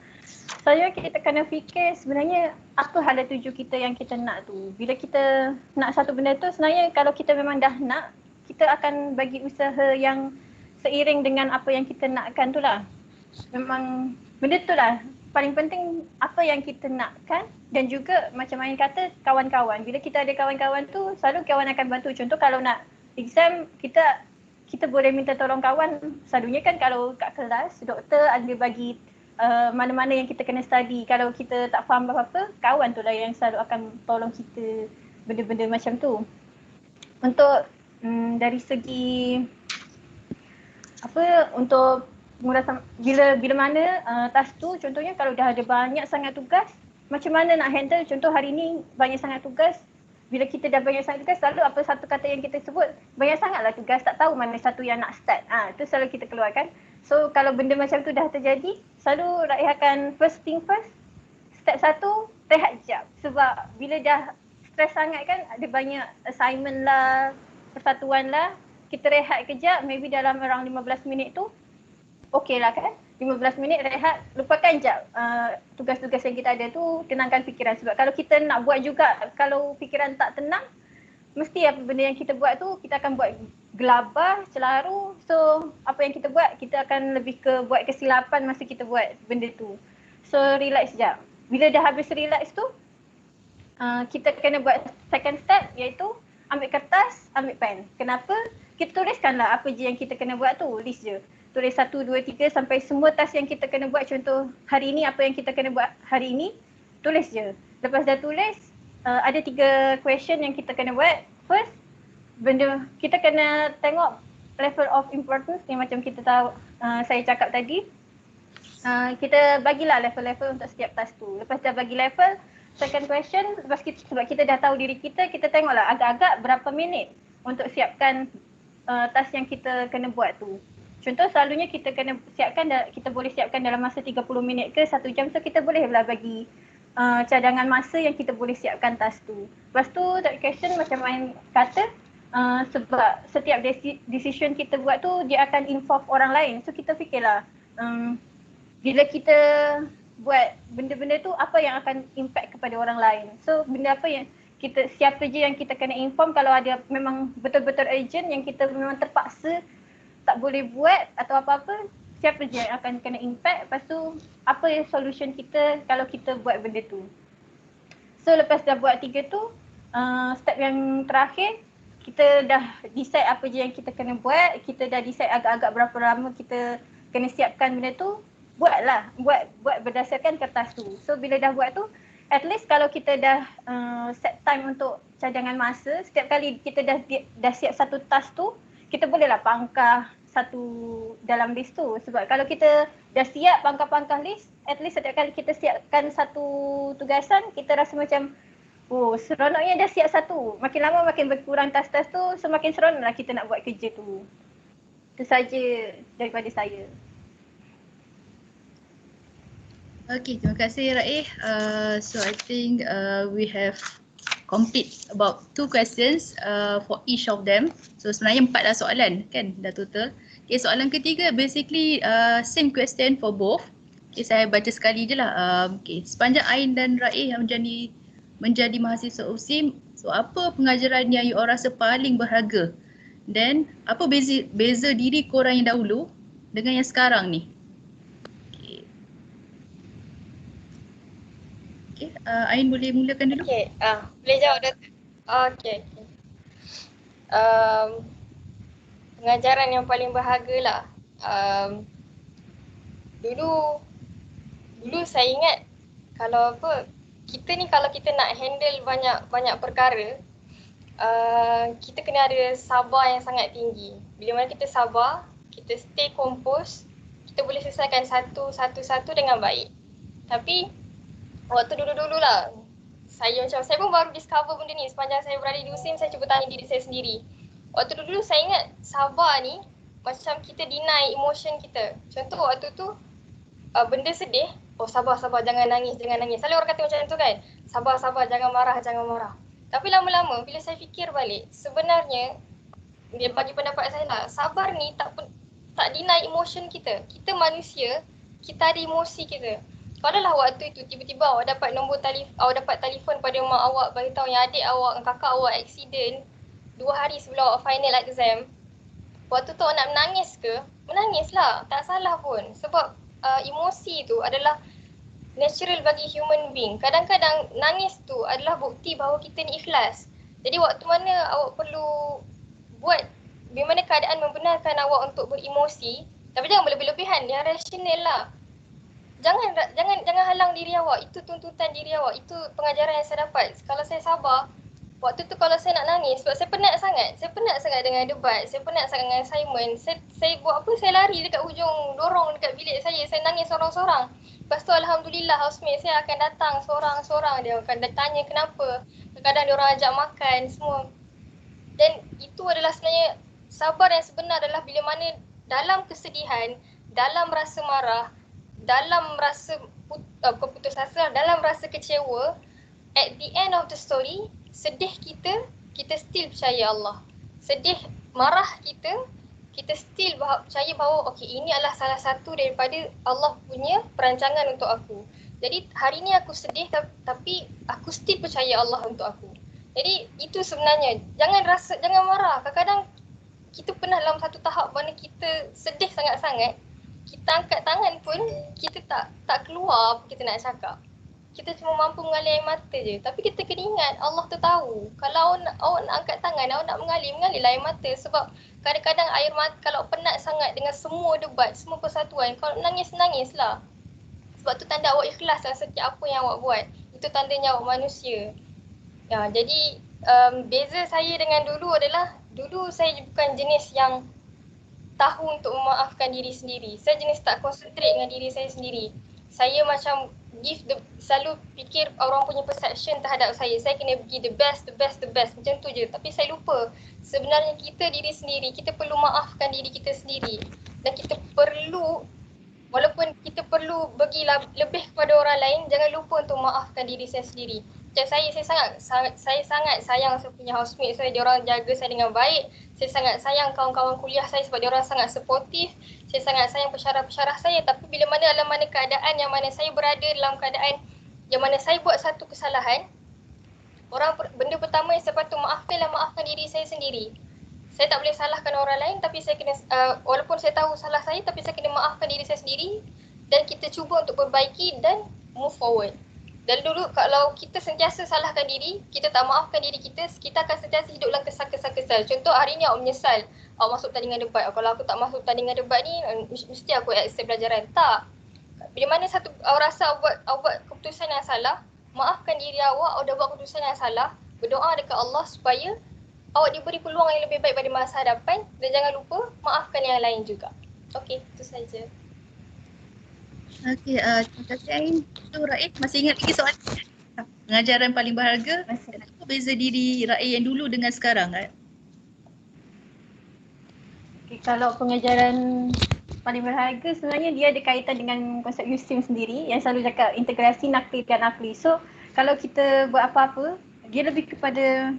selalunya kita kena fikir sebenarnya apa hala tuju kita yang kita nak tu. Bila kita nak satu benda tu, sebenarnya kalau kita memang dah nak, kita akan bagi usaha yang seiring dengan apa yang kita nakkan tu lah. Memang benda tu lah paling penting, apa yang kita nakkan, dan juga macam Ain kata kawan-kawan. Bila kita ada kawan-kawan tu, selalu kawan akan bantu. Contoh kalau nak exam, kita boleh minta tolong kawan. Selalunya kan kalau kat kelas, doktor ada bagi mana-mana yang kita kena study. Kalau kita tak faham apa-apa, kawan tu lah yang selalu akan tolong kita benda-benda macam tu. Untuk dari segi untuk bila mana task tu, contohnya kalau dah ada banyak sangat tugas, macam mana nak handle. Contoh hari ni banyak sangat tugas, bila kita dah banyak sangat tugas, selalu apa satu kata yang kita sebut, banyak sangatlah tugas, tak tahu mana satu yang nak start. Itu selalu kita keluarkan. So kalau benda macam tu dah terjadi, selalu rakyat akan first thing first, step 1, rehat jap. Sebab bila dah stres sangat kan, ada banyak assignment lah, persatuan lah. Kita rehat kejap, maybe dalam around 15 minit tu okey lah kan. 15 minit rehat, lupakan jap tugas-tugas yang kita ada tu, tenangkan fikiran. Sebab kalau kita nak buat juga, kalau fikiran tak tenang, mesti apa benda yang kita buat tu kita akan buat gelabah, celaru. So apa yang kita buat, kita akan lebih ke buat kesilapan masa kita buat benda tu. So relax sekejap. Bila dah habis relax tu, kita kena buat second step, iaitu ambil kertas, ambil pen. Kenapa? Kita tuliskanlah apa je yang kita kena buat tu, list je. Tulis 1, 2, 3 sampai semua task yang kita kena buat. Contoh hari ni apa yang kita kena buat hari ni, tulis je. Lepas dah tulis, ada 3 question yang kita kena buat. First, benda kita kena tengok level of importance yang macam kita tahu, saya cakap tadi. Kita bagilah level-level untuk setiap task tu. Lepas dah bagi level, second question, lepas kita, sebab kita dah tahu diri kita tengoklah agak-agak berapa minit untuk siapkan task yang kita kena buat tu. Contoh selalunya kita kena siapkan, kita boleh siapkan dalam masa 30 minit ke 1 jam. So kita bolehlah bagi cadangan masa yang kita boleh siapkan task tu. Lepas tu that question macam Ain kata, sebab setiap decision kita buat tu dia akan involve orang lain. So kita fikirlah bila kita buat benda-benda tu apa yang akan impact kepada orang lain. So benda apa yang kita, siapa je yang kita kena inform kalau ada memang betul-betul urgent yang kita memang terpaksa tak boleh buat atau apa-apa, siapa je yang akan kena impact. Lepas tu apa yang solution kita kalau kita buat benda tu. So lepas dah buat 3 tu, step yang terakhir, kita dah decide apa je yang kita kena buat, kita dah decide agak-agak berapa lama kita kena siapkan benda tu, buat berdasarkan kertas tu. So bila dah buat tu, at least kalau kita dah set time untuk cadangan masa, setiap kali kita dah siap satu task tu, kita bolehlah pangkah satu dalam list tu. Sebab kalau kita dah siap pangkah-pangkah list, at least setiap kali kita siapkan satu tugasan, kita rasa macam oh seronoknya dah siap satu. Makin lama makin berkurang task-task tu, semakin seronoklah kita nak buat kerja tu. Itu saja daripada saya. Okay, terima kasih Raih. So I think we have complete about 2 questions for each of them. So sebenarnya 4 dah soalan kan, dah total. Okay, soalan ketiga basically same question for both. Okay, saya baca sekali je lah. Okay, sepanjang Ain dan Raih yang menjadi mahasiswa USIM, so apa pengajaran yang you all rasa paling berharga? Dan apa beza diri korang yang dahulu dengan yang sekarang ni? Okay, Ain boleh mulakan dulu? Okay, boleh jawab Doktor? Okay. Pengajaran yang paling berharga lah. Dulu saya ingat kalau kita ni kalau kita nak handle banyak perkara, kita kena ada sabar yang sangat tinggi. Bila mana kita sabar, kita stay compose, kita boleh selesaikan satu dengan baik. Tapi waktu dulu-dulu lah, saya pun baru discover benda ni. Sepanjang saya berada di USIM, saya cuba tanya diri saya sendiri. Waktu dulu saya ingat sabar ni macam kita deny emotion kita. Contoh waktu tu benda sedih, oh sabar, jangan nangis. Selalu orang kata macam tu kan, sabar, jangan marah. Tapi lama-lama bila saya fikir balik, sebenarnya dia bagi pendapat saya lah, sabar ni tak deny emotion kita. Kita manusia, kita ada emosi kita. Kalau lah waktu itu tiba-tiba awak dapat telefon pada mak awak beritahu yang adik awak dan kakak awak accident 2 hari sebelum awak final exam. Waktu tu awak nak menangis ke? Menangislah, tak salah pun. Sebab emosi tu adalah natural bagi human being. Kadang-kadang nangis tu adalah bukti bahawa kita ni ikhlas. Jadi waktu mana awak perlu buat, bila mana keadaan membenarkan awak untuk beremosi, tapi jangan berlebih-lebihan, yang rasional lah. Jangan halang diri awak. Itu tuntutan diri awak. Itu pengajaran yang saya dapat. Kalau saya sabar, waktu tu kalau saya nak nangis, sebab saya penat sangat dengan debat, saya penat sangat dengan assignment. Saya buat apa? Saya lari dekat hujung lorong dekat bilik saya nangis sorang-sorang. Lepas tu alhamdulillah housemate saya akan datang sorang-sorang, dia akan tanya kenapa. Kadang-kadang dia orang ajak makan semua. Dan itu adalah sebenarnya sabar yang sebenar, adalah bila mana dalam kesedihan, dalam rasa marah, dalam rasa putus asa, dalam rasa kecewa, at the end of the story, sedih kita still percaya Allah. sedih, marah kita still percaya bahawa okey, ini adalah salah satu daripada Allah punya perancangan untuk aku. Jadi hari ni aku sedih tapi aku still percaya Allah untuk aku. Jadi itu sebenarnya, jangan marah. Kadang-kadang kita pernah dalam satu tahap mana kita sedih sangat-sangat, kita angkat tangan pun kita tak keluar apa kita nak cakap. Kita cuma mampu mengalir air mata je. Tapi kita kena ingat Allah tu tahu. Kalau awak nak angkat tangan, awak nak mengalirlah air mata. Sebab kadang-kadang air mata kalau penat sangat dengan semua debat, semua persatuan, kalau nangislah. Sebab tu tanda awak ikhlas dalam setiap apa yang awak buat. Itu tandanya awak manusia. Ya, jadi beza saya dengan dulu adalah dulu saya bukan jenis yang tahu untuk memaafkan diri sendiri. Saya jenis tak concentrate dengan diri saya sendiri. Saya macam selalu fikir orang punya perception terhadap saya. Saya kena bagi the best. Macam tu je. Tapi saya lupa sebenarnya kita diri sendiri, kita perlu maafkan diri kita sendiri. Dan kita perlu, walaupun kita perlu bagi lebih kepada orang lain, jangan lupa untuk maafkan diri saya sendiri. Macam saya sangat sayang saya punya housemate saya, diorang jaga saya dengan baik. Saya sangat sayang kawan-kawan kuliah saya sebab diorang sangat supportive. Saya sangat sayang pensyarah-pensyarah saya, tapi bila mana dalam mana keadaan yang mana saya berada dalam keadaan yang mana saya buat satu kesalahan, benda pertama yang saya patut maafkan diri saya sendiri. Saya tak boleh salahkan orang lain, tapi saya kena walaupun saya tahu salah saya, tapi saya kena maafkan diri saya sendiri dan kita cuba untuk perbaiki dan move forward. Dan dulu kalau kita sentiasa salahkan diri, kita tak maafkan diri kita akan sentiasa hidup dalam kesal. Contoh hari ni awak menyesal, awak masuk tandingan debat. Kalau aku tak masuk tandingan debat ni, mesti aku accept pelajaran. Tak. Bila mana awak rasa awak buat keputusan yang salah, maafkan diri awak dah buat keputusan yang salah. Berdoa dekat Allah supaya awak diberi peluang yang lebih baik pada masa hadapan. Dan jangan lupa maafkan yang lain juga. Okey, itu saja. Okey, terima kasih Ain. Tu Raif, masih ingat lagi soalan? Pengajaran paling berharga, apa beza diri Raif yang dulu dengan sekarang? Okay, kalau pengajaran paling berharga sebenarnya dia ada kaitan dengan konsep Yustin sendiri yang selalu cakap integrasi nakli dan akli. So kalau kita buat apa-apa, dia lebih kepada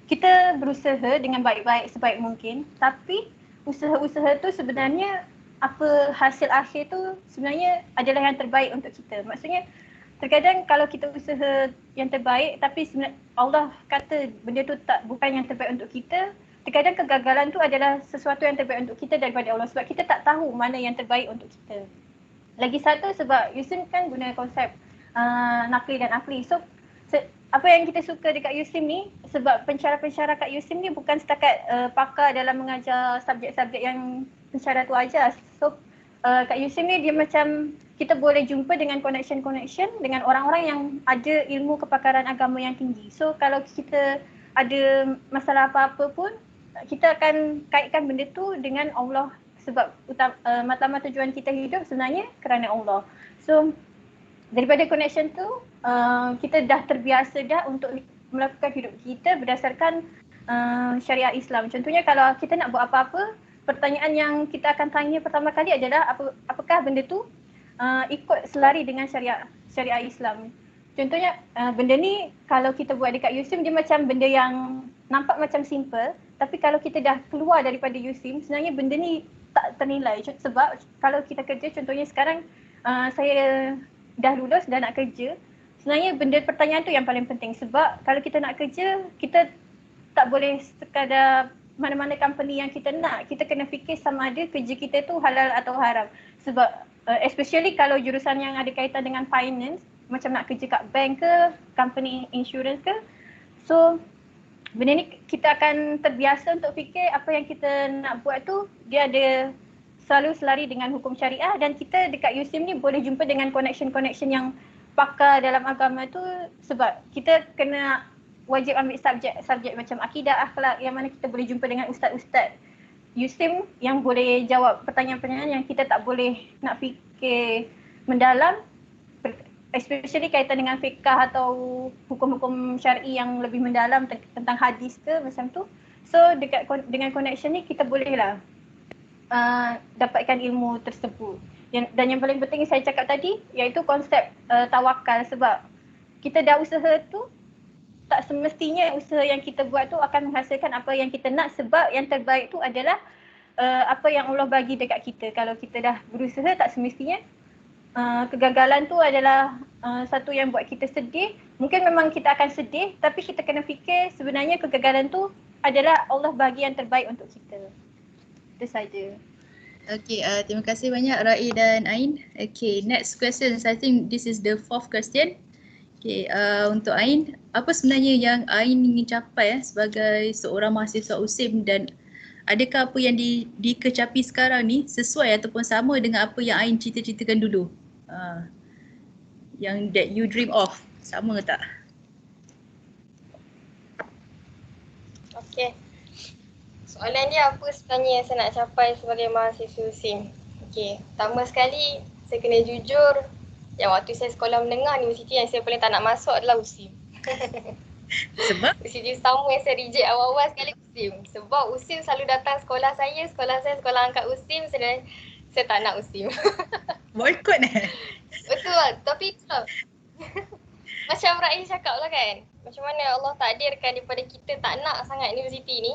kita berusaha dengan baik-baik sebaik mungkin, tapi usaha-usaha tu sebenarnya apa hasil akhir tu sebenarnya adalah yang terbaik untuk kita. Maksudnya terkadang kalau kita usaha yang terbaik tapi sebenarnya Allah kata benda tu bukan yang terbaik untuk kita, terkadang kegagalan tu adalah sesuatu yang terbaik untuk kita daripada Allah sebab kita tak tahu mana yang terbaik untuk kita. Lagi satu sebab Yustin kan guna konsep nakli dan akli. So apa yang kita suka dekat Yustin ni sebab pensyarah-pensyarah kat Yustin ni bukan setakat pakar dalam mengajar subjek-subjek yang pensyarah tu ajar. So kat Yustin ni dia macam kita boleh jumpa dengan connection dengan orang-orang yang ada ilmu kepakaran agama yang tinggi. So kalau kita ada masalah apa-apa pun kita akan kaitkan benda tu dengan Allah sebab matlamat tujuan kita hidup sebenarnya kerana Allah. So daripada connection tu kita dah terbiasa dah untuk melakukan hidup kita berdasarkan syariat Islam. Contohnya kalau kita nak buat apa-apa, pertanyaan yang kita akan tanya pertama kali adalah apakah benda tu ikut selari dengan syariat Islam. Contohnya benda ni kalau kita buat dekat USIM dia macam benda yang nampak macam simple, tapi kalau kita dah keluar daripada USIM sebenarnya benda ni tak ternilai. Sebab kalau kita kerja, contohnya sekarang saya dah lulus, dah nak kerja, sebenarnya benda pertanyaan tu yang paling penting sebab kalau kita nak kerja, kita tak boleh sekadar mana-mana company yang kita nak, kita kena fikir sama ada kerja kita tu halal atau haram. Sebab especially kalau jurusan yang ada kaitan dengan finance, macam nak kerja kat bank ke, company insurance ke. So benda ni kita akan terbiasa untuk fikir apa yang kita nak buat tu dia ada selalu selari dengan hukum syariah, dan kita dekat USIM ni boleh jumpa dengan connection yang pakar dalam agama tu sebab kita kena wajib ambil subjek macam akidah, akhlak yang mana kita boleh jumpa dengan ustaz-ustaz USIM yang boleh jawab pertanyaan-pertanyaan yang kita tak boleh nak fikir mendalam, especially kaitan dengan fiqah atau hukum-hukum syar'i yang lebih mendalam tentang hadis ke macam tu. So dengan connection ni kita bolehlah dapatkan ilmu tersebut. Dan yang paling penting saya cakap tadi iaitu konsep tawakal, sebab kita dah usaha tu tak semestinya usaha yang kita buat tu akan menghasilkan apa yang kita nak, sebab yang terbaik tu adalah apa yang Allah bagi dekat kita. Kalau kita dah berusaha, tak semestinya kegagalan tu adalah satu yang buat kita sedih. Mungkin memang kita akan sedih, tapi kita kena fikir sebenarnya kegagalan tu adalah Allah bagi yang terbaik untuk kita. Itu saja. Okay, terima kasih banyak Rai dan Ain. Okay, next question. I think this is the fourth question. Okay, untuk Ain, apa sebenarnya yang Ain ingin capai sebagai seorang mahasiswa USIM, dan adakah apa yang dikecapi sekarang ni sesuai ataupun sama dengan apa yang Ain cita-citakan dulu? Yang that you dream of, sama tak? Okay. Soalan dia, apa sebenarnya yang saya nak capai sebagai mahasiswa USIM? Okay, pertama sekali saya kena jujur, yang waktu saya sekolah menengah, universiti yang saya paling tak nak masuk adalah USIM. Sebab? Universiti pertama yang saya reject awal-awal sekali USIM. Sebab USIM selalu datang sekolah saya sekolah angkat USIM, saya tak nak USIM. Boycott Betul lah, tapi itulah. Macam Rai cakap lah kan, macam mana Allah takdirkan daripada kita tak nak sangat universiti ni,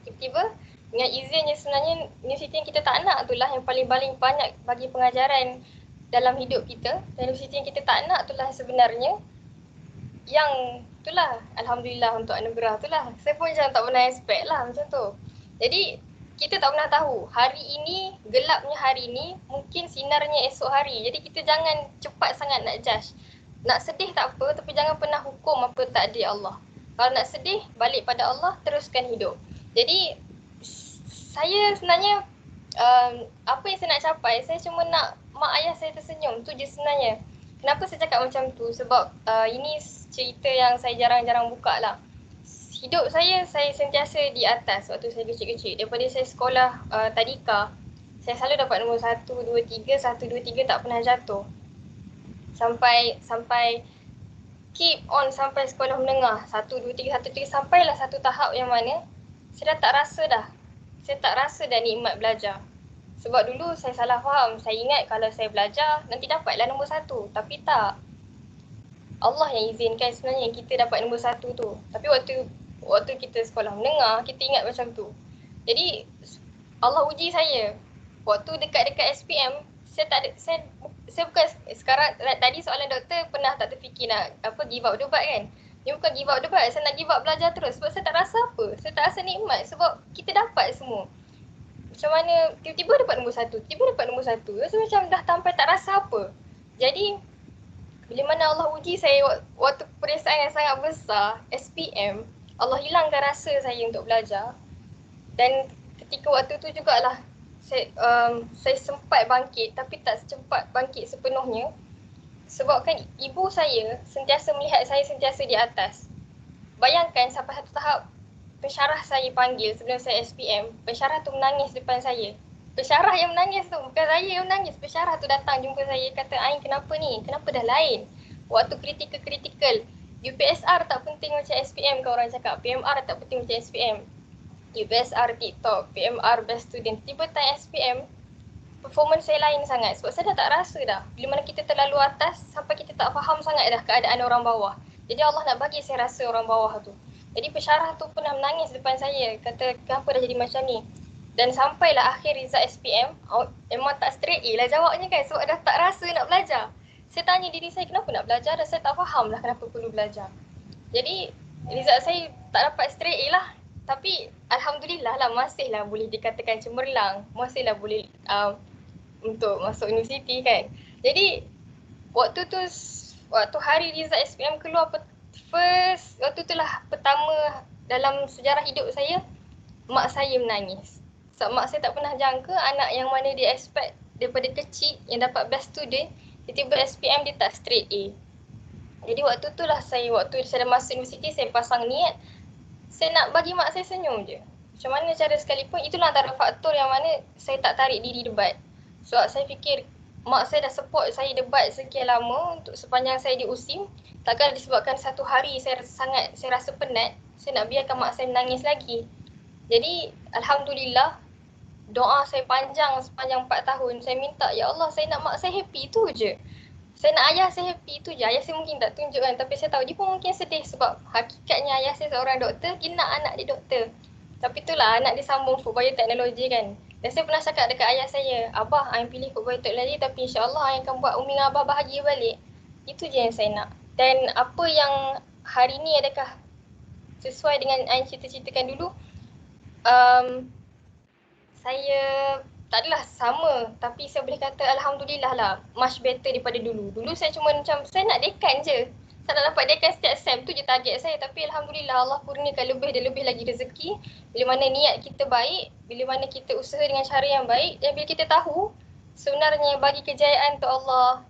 tiba-tiba dengan izinnya sebenarnya universiti yang kita tak nak itulah yang paling-paling banyak bagi pengajaran dalam hidup kita. Dan universiti yang kita tak nak itulah sebenarnya yang itulah Alhamdulillah untuk anugerah itulah. Saya pun macam tak pernah expect lah macam tu. Jadi kita tak pernah tahu hari ini, gelapnya hari ini, mungkin sinarnya esok hari. Jadi kita jangan cepat sangat nak judge. Nak sedih tak apa, tapi jangan pernah hukum apa takdir Allah. Kalau nak sedih, balik pada Allah, teruskan hidup. Jadi saya sebenarnya apa yang saya nak capai, saya cuma nak mak ayah saya tersenyum. Tu je sebenarnya. Kenapa saya cakap macam tu? Sebab ini cerita yang saya jarang-jarang buka lah. Hidup saya sentiasa di atas waktu saya kecil-kecil. Daripada saya sekolah tadika, saya selalu dapat nombor 1, 2, 3, 1, 2, 3 tak pernah jatuh. Sampai keep on sampai sekolah menengah 1, 2, 3, 1, 3 sampailah satu tahap yang mana saya dah tak rasa dah. Saya tak rasa dah nikmat belajar. Sebab dulu saya salah faham. Saya ingat kalau saya belajar nanti dapatlah nombor 1. Tapi tak. Allah yang izinkan sebenarnya kita dapat nombor 1 tu. Tapi waktu kita sekolah menengah, kita ingat macam tu. Jadi Allah uji saya. Waktu dekat-dekat SPM, saya bukan sekarang, tadi soalan doktor pernah tak terfikir nak give up debat kan. Dia bukan give up debat, saya nak give up belajar terus sebab saya tak rasa apa. Saya tak rasa nikmat sebab kita dapat semua. Macam mana tiba-tiba dapat nombor 1, tiba-tiba dapat nombor 1. Saya macam dah sampai tak rasa apa. Jadi bila mana Allah uji saya waktu peperiksaan yang sangat besar, SPM, Allah hilangkan rasa saya untuk belajar. Dan ketika waktu tu jugalah saya sempat bangkit tapi tak secepat bangkit sepenuhnya. Sebab kan ibu saya sentiasa melihat saya sentiasa di atas. Bayangkan sampai satu tahap pensyarah saya panggil sebelum saya SPM. Pensyarah tu menangis depan saya. Pensyarah yang menangis tu, bukan saya yang menangis. Pensyarah tu datang jumpa saya, kata, Ain kenapa ni? Kenapa dah lain? Waktu kritikal. UPSR tak penting macam SPM kalau orang cakap. PMR tak penting macam SPM. UPSR TikTok, PMR best student. Tiba time SPM, performance saya lain sangat sebab saya dah tak rasa dah. Bila mana kita terlalu atas sampai kita tak faham sangat dah keadaan orang bawah. Jadi Allah nak bagi saya rasa orang bawah tu. Jadi pensyarah tu pernah menangis depan saya, kata kenapa dah jadi macam ni. Dan sampailah akhir result SPM, memang tak straight A lah jawabnya kan sebab dah tak rasa nak belajar. Saya tanya diri saya kenapa nak belajar dan saya tak faham lah kenapa perlu belajar. Jadi result saya tak dapat straight A lah. Tapi Alhamdulillah lah masihlah boleh dikatakan cemerlang, masihlah boleh untuk masuk universiti kan. Jadi waktu hari result SPM keluar waktu itulah pertama dalam sejarah hidup saya mak saya menangis. Sebab mak saya tak pernah jangka anak yang mana dia expect daripada kecil yang dapat best student, tiba-tiba SPM dia tak straight A. Jadi waktu itulah waktu saya dah masuk universiti, saya pasang niat saya nak bagi mak saya senyum je. Macam mana cara sekalipun, itulah antara faktor yang mana saya tak tarik diri debat. Sebab saya fikir mak saya dah support saya debat sekian lama untuk sepanjang saya di USIM. Takkan disebabkan satu hari saya rasa penat, saya nak biarkan mak saya menangis lagi. Jadi Alhamdulillah, doa saya panjang sepanjang 4 tahun. Saya minta, ya Allah saya nak mak saya happy, tu je. Saya nak ayah saya happy, itu je. Ayah saya mungkin tak tunjuk kan, tapi saya tahu dia pun mungkin sedih sebab hakikatnya ayah saya seorang doktor, dia nak anak dia doktor. Tapi itulah anak dia sambung food bioteknologi kan. Dan saya pernah cakap dekat ayah saya, Abah, ayah pilih food bioteknologi tapi insyaAllah ayah akan buat Umi dengan Abah bahagia balik. Itu je yang saya nak. Dan apa yang hari ni adakah sesuai dengan ayah cerita-ceritakan dulu, saya tak adalah sama, tapi saya boleh kata alhamdulillah lah, much better daripada dulu. Dulu saya cuma macam saya nak dekan je. Saya nak dapat dekan setiap sem, tu je target saya, tapi alhamdulillah Allah kurniakan lebih dan lebih lagi rezeki. Bila mana niat kita baik, bila mana kita usaha dengan cara yang baik, dan bila kita tahu sebenarnya bagi kejayaan tu Allah,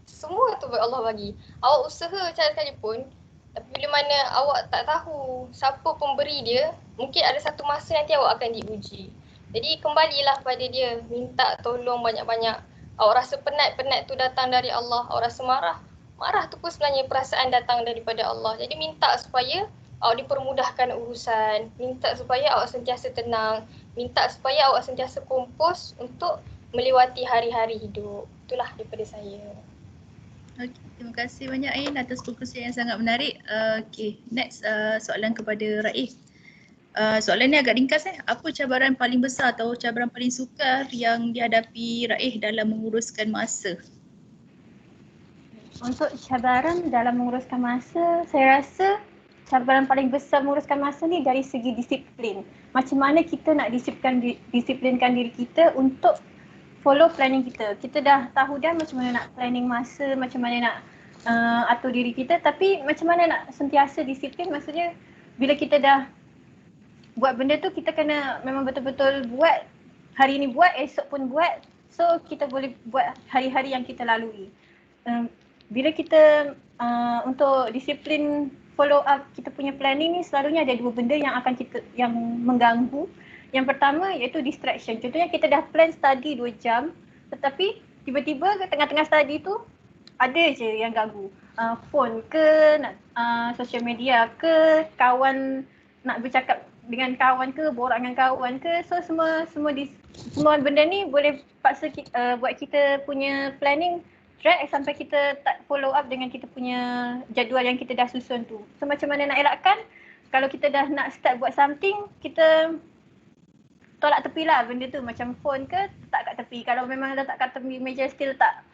semua tu Allah bagi. Awak usaha macam sekalipun, tapi bila mana awak tak tahu siapa pemberi dia, mungkin ada satu masa nanti awak akan diuji. Jadi kembalilah pada dia, minta tolong banyak-banyak. Awak rasa penat tu datang dari Allah. Awak rasa marah tu pun sebenarnya perasaan datang daripada Allah. Jadi minta supaya awak dipermudahkan urusan. Minta supaya awak sentiasa tenang. Minta supaya awak sentiasa kompos untuk melewati hari-hari hidup. Itulah daripada saya. Okay, terima kasih banyak Ain atas perkongsian yang sangat menarik. Okay, next soalan kepada Raif. Soalan ni agak ringkas Apa cabaran paling besar atau cabaran paling sukar yang dihadapi Raif dalam menguruskan masa? Untuk cabaran dalam menguruskan masa, saya rasa cabaran paling besar menguruskan masa ni dari segi disiplin. Macam mana kita nak disiplinkan diri kita untuk follow planning kita. Kita dah tahu dah macam mana nak planning masa, macam mana nak atur diri kita, tapi macam mana nak sentiasa disiplin, maksudnya bila kita dah buat benda tu kita kena memang betul-betul buat, hari ni buat, esok pun buat, so kita boleh buat hari-hari yang kita lalui. Bila kita untuk disiplin follow up kita punya planning ni, selalunya ada dua benda yang akan yang mengganggu. Yang pertama iaitu distraction. Contohnya kita dah plan study 2 jam, tetapi tiba-tiba ke tengah-tengah study tu ada je yang ganggu. Phone ke, social media ke, kawan nak bercakap dengan kawan ke, borak dengan kawan ke. So semua benda ni boleh paksa buat kita punya planning drag sampai kita tak follow up dengan kita punya jadual yang kita dah susun tu. So macam mana nak elakkan, kalau kita dah nak start buat something, kita tolak tepi lah benda tu. Macam phone ke, tak kat tepi. Kalau memang dah tak kat tepi meja, still tak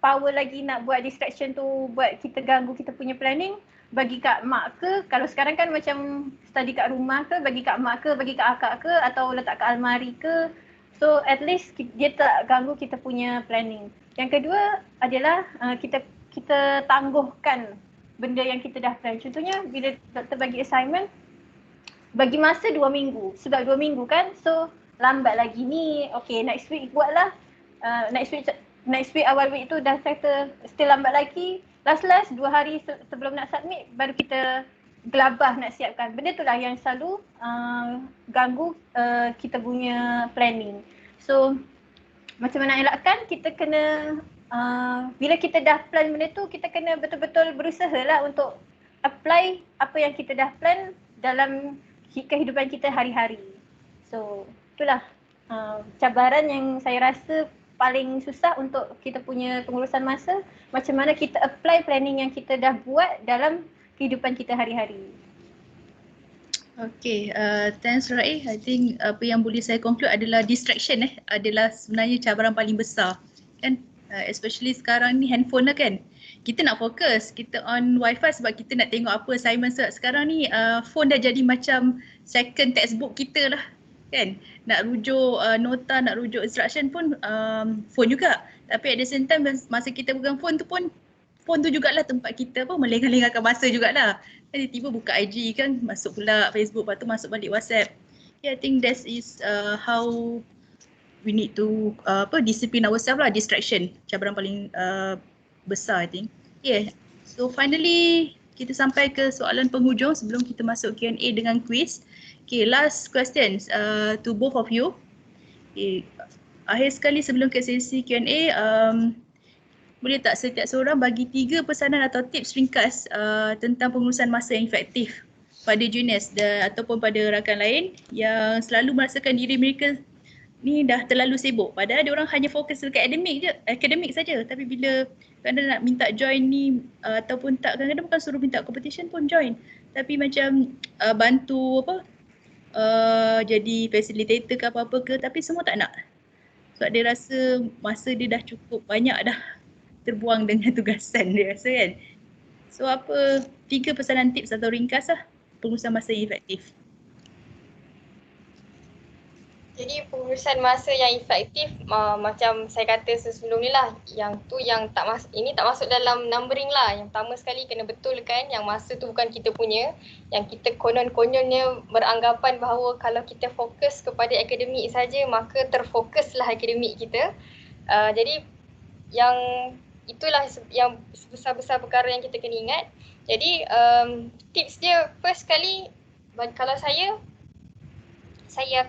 power lagi nak buat distraction tu, buat kita ganggu kita punya planning, bagi kat mak ke. Kalau sekarang kan macam study kat rumah ke, bagi kat mak ke, bagi kat akak ke, atau letak kat almari ke. So at least dia tak ganggu kita punya planning. Yang kedua adalah kita tangguhkan benda yang kita dah plan. Contohnya bila doktor bagi assignment, bagi masa 2 minggu. Sebab 2 minggu kan, so lambat lagi ni. Okay, next week buatlah. Next week awal week tu dah kata still lambat lagi. Last 2 hari sebelum nak submit baru kita gelabah nak siapkan. Benda tu lah yang selalu ganggu kita punya planning. So macam mana elakkan, kita kena bila kita dah plan benda tu, kita kena betul-betul berusaha lah untuk apply apa yang kita dah plan dalam kehidupan kita hari-hari. So itulah cabaran yang saya rasa paling susah untuk kita punya pengurusan masa. Macam mana kita apply planning yang kita dah buat dalam kehidupan kita hari-hari. Okay, thanks Raif. I think apa yang boleh saya conclude adalah distraction adalah sebenarnya cabaran paling besar kan, especially sekarang ni handphone lah kan. Kita nak fokus, kita on wifi sebab kita nak tengok apa assignment. Sebab sekarang ni phone dah jadi macam second textbook kita lah kan. Nak rujuk nota, nak rujuk instruction pun phone juga. Tapi at the same time masa kita pegang phone tu jugalah tempat kita melengah-lengahkan masa jugalah. Tiba-tiba buka IG kan, masuk pula Facebook, lepas tu masuk balik WhatsApp. Yeah, I think that is how we need to discipline ourselves lah, distraction. Cabaran paling besar I think. Yeah, so finally kita sampai ke soalan penghujung sebelum kita masuk Q&A dengan quiz. Okay, last questions to both of you. Okay, akhir sekali sebelum ke sesi Q&A, boleh tak setiap seorang bagi 3 pesanan atau tips ringkas tentang pengurusan masa yang efektif pada juniors ataupun pada rakan lain yang selalu merasakan diri mereka ni dah terlalu sibuk. Padahal dia orang hanya fokus dekat akademik saja. Tapi bila kadang nak minta join ni ataupun tak, kadang-kadang bukan suruh minta competition pun join. Tapi macam bantu jadi facilitator ke apa-apa ke, tapi semua tak nak. Sebab dia rasa masa dia dah cukup banyak dah terbuang dengan tugasan dia rasa kan. So 3 pesanan tips atau ringkas lah pengurusan masa yang efektif. Jadi pengurusan masa yang efektif macam saya kata sebelum ni lah, yang tak masuk dalam numbering lah. Yang pertama sekali kena betulkan yang masa tu bukan kita punya, yang kita konon-kononnya beranggapan bahawa kalau kita fokus kepada akademik saja maka terfokuslah akademik kita. Jadi yang itulah yang sebesar-besar perkara yang kita kena ingat. Jadi tips dia first sekali, kalau saya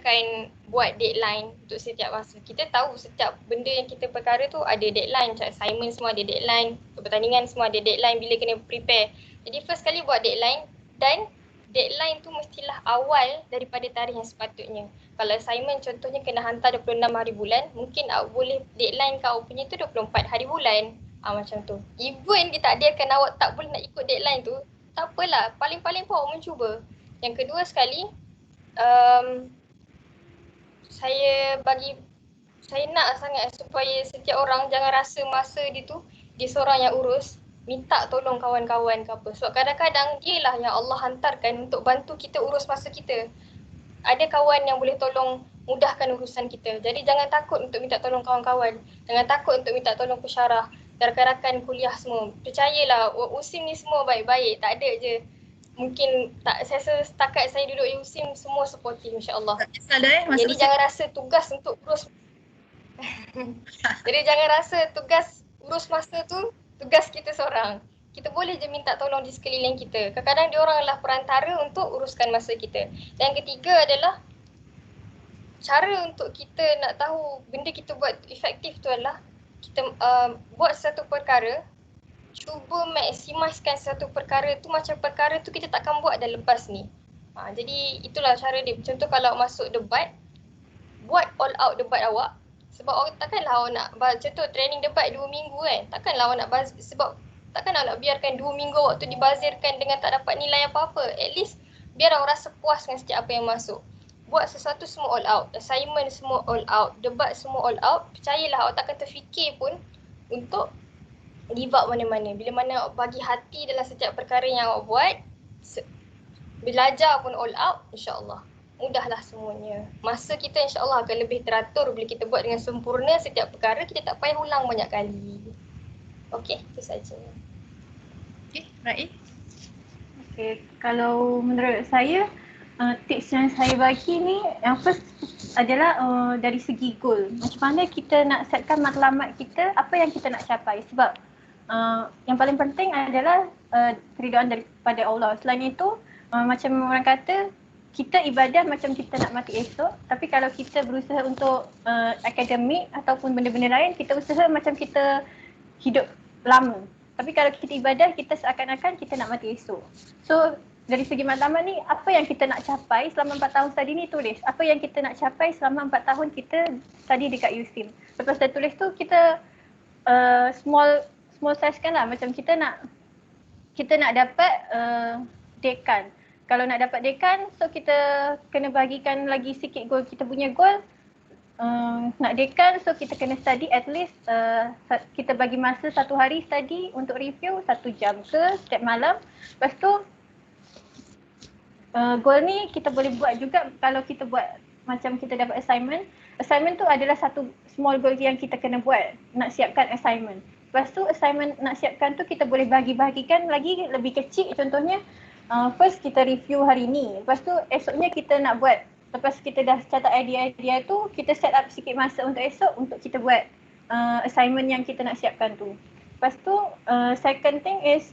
akan buat deadline untuk setiap masa. Kita tahu setiap benda yang kita perkara tu ada deadline. Macam assignment semua ada deadline, pertandingan semua ada deadline bila kena prepare. Jadi first kali buat deadline, dan deadline tu mestilah awal daripada tarikh yang sepatutnya. Kalau assignment contohnya kena hantar 26 hari bulan, mungkin awak boleh deadline kau punya tu 24 hari bulan. Macam tu. Even ditakdirkan awak tak boleh nak ikut deadline tu, tak apalah, paling-paling pun awak mencuba. Yang kedua sekali, saya nak sangat supaya setiap orang jangan rasa masa dia seorang yang urus, minta tolong kawan-kawan ke apa. Sebab kadang-kadang dialah yang Allah hantarkan untuk bantu kita urus masa kita. Ada kawan yang boleh tolong mudahkan urusan kita. Jadi jangan takut untuk minta tolong kawan-kawan. Jangan takut untuk minta tolong pesyarah, rakan-rakan kuliah semua. Percayalah, USIM ni semua baik-baik, tak ada je. Mungkin tak, saya rasa setakat saya duduk di USIM semua supportive, insya-Allah. Jadi jangan rasa tugas untuk urus Jadi jangan rasa tugas urus masa tu tugas kita seorang. Kita boleh je minta tolong di sekeliling kita. Kadang-kadang dia orang adalah perantara untuk uruskan masa kita. Dan ketiga adalah cara untuk kita nak tahu benda kita buat efektif tu adalah kita buat satu perkara, cuba maksimalkan satu perkara tu macam perkara tu kita takkan buat dah lepas ni. Jadi itulah cara dia. Contoh kalau masuk debat, buat all out debat awak. Sebab awak takkanlah awak nak, contoh training debat 2 minggu kan. Takkanlah awak nak sebab takkan awak nak biarkan 2 minggu awak tu dibazirkan dengan tak dapat nilai apa-apa. At least biar awak rasa puas dengan setiap apa yang masuk. Buat sesuatu semua all out. Assignment semua all out. Debat semua all out. Percayalah awak takkan terfikir pun untuk give up mana-mana. Bila mana awak bagi hati dalam setiap perkara yang awak buat, belajar pun all out, insya-Allah mudahlah semuanya. Masa kita insya-Allah akan lebih teratur bila kita buat dengan sempurna setiap perkara, kita tak payah ulang banyak kali. Okey, itu saja. Okey, Raih. Okey, kalau menurut saya tips yang saya bagi ni, yang first adalah dari segi goal. Macam mana kita nak setkan matlamat kita, apa yang kita nak capai. Sebab yang paling penting adalah keridaan daripada Allah. Selain itu, macam orang kata, kita ibadah macam kita nak mati esok. Tapi kalau kita berusaha untuk akademik ataupun benda-benda lain, kita usaha macam kita hidup lama. Tapi kalau kita ibadah, kita seakan-akan kita nak mati esok. So, dari segi matlamat ni, apa yang kita nak capai selama 4 tahun tadi ni tulis. Apa yang kita nak capai selama 4 tahun kita tadi dekat USIM. Lepas dah tulis tu, kita small size kan lah. Macam kita nak dapat dekan. Kalau nak dapat dekan, so kita kena bagikan lagi sikit goal. Kita punya goal nak dekan, so kita kena study at least kita bagi masa 1 hari study untuk review 1 jam ke setiap malam. Lepas tu goal ni kita boleh buat juga kalau kita buat macam kita dapat assignment. Assignment tu adalah satu small goal yang kita kena buat, nak siapkan assignment. Lepas tu assignment nak siapkan tu kita boleh bagi-bagikan lagi lebih kecil. Contohnya first kita review hari ni, lepas tu esoknya kita nak buat. Lepas kita dah catat idea-idea tu, kita set up sikit masa untuk esok untuk kita buat assignment yang kita nak siapkan tu. Lepas tu second thing is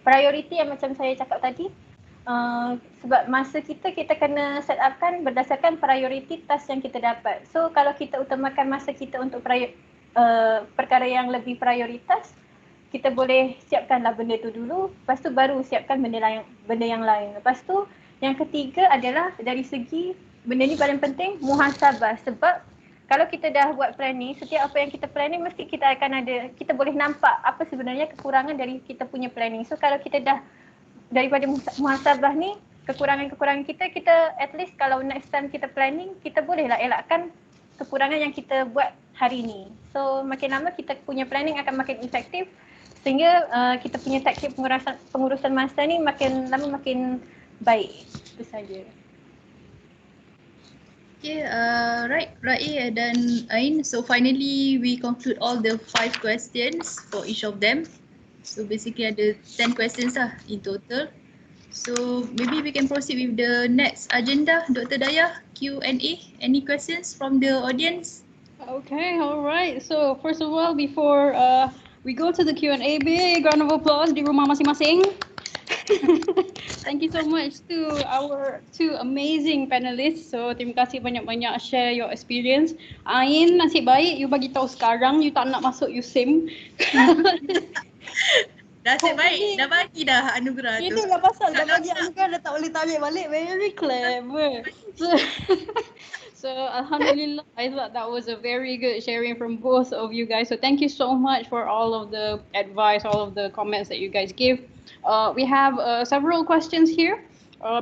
priority yang macam saya cakap tadi. Sebab masa kita kena set upkan berdasarkan priority task yang kita dapat. So kalau kita utamakan masa kita untuk perkara yang lebih prioritas, kita boleh siapkanlah benda tu dulu, lepas tu baru siapkan benda yang lain. Lepas tu yang ketiga adalah dari segi benda ni paling penting, muhasabah. Sebab kalau kita dah buat planning, setiap apa yang kita planning mesti kita akan ada, kita boleh nampak apa sebenarnya kekurangan dari kita punya planning. So kalau kita dah daripada muhasabah ni, kekurangan-kekurangan kita at least kalau next time kita planning, kita bolehlah elakkan kekurangan yang kita buat hari ni. So makin lama kita punya planning akan makin efektif sehingga kita punya taktik pengurusan masa ni makin lama makin baik. Itu saja. Okay, right, Ra'i dan Ain. So finally we conclude all the 5 questions for each of them. So basically ada 10 questions lah in total. So maybe we can proceed with the next agenda, Dr. Dayah, Q&A. Any questions from the audience? Okay, all right. So first of all, before we go to the Q&A, big round of applause di rumah masing-masing. Thank you so much to our 2 amazing panelists. So terima kasih banyak-banyak share your experience. Ain, nasib baik you bagi tahu sekarang, you tak nak masuk USIM. Nasib baik, dah bagi dah anugerah tu. Itu dah pasal dah bagi anugerah dah tak boleh tarik balik. Very clever. So alhamdulillah, I thought that was a very good sharing from both of you guys. So thank you so much for all of the advice, all of the comments that you guys give. We have several questions here.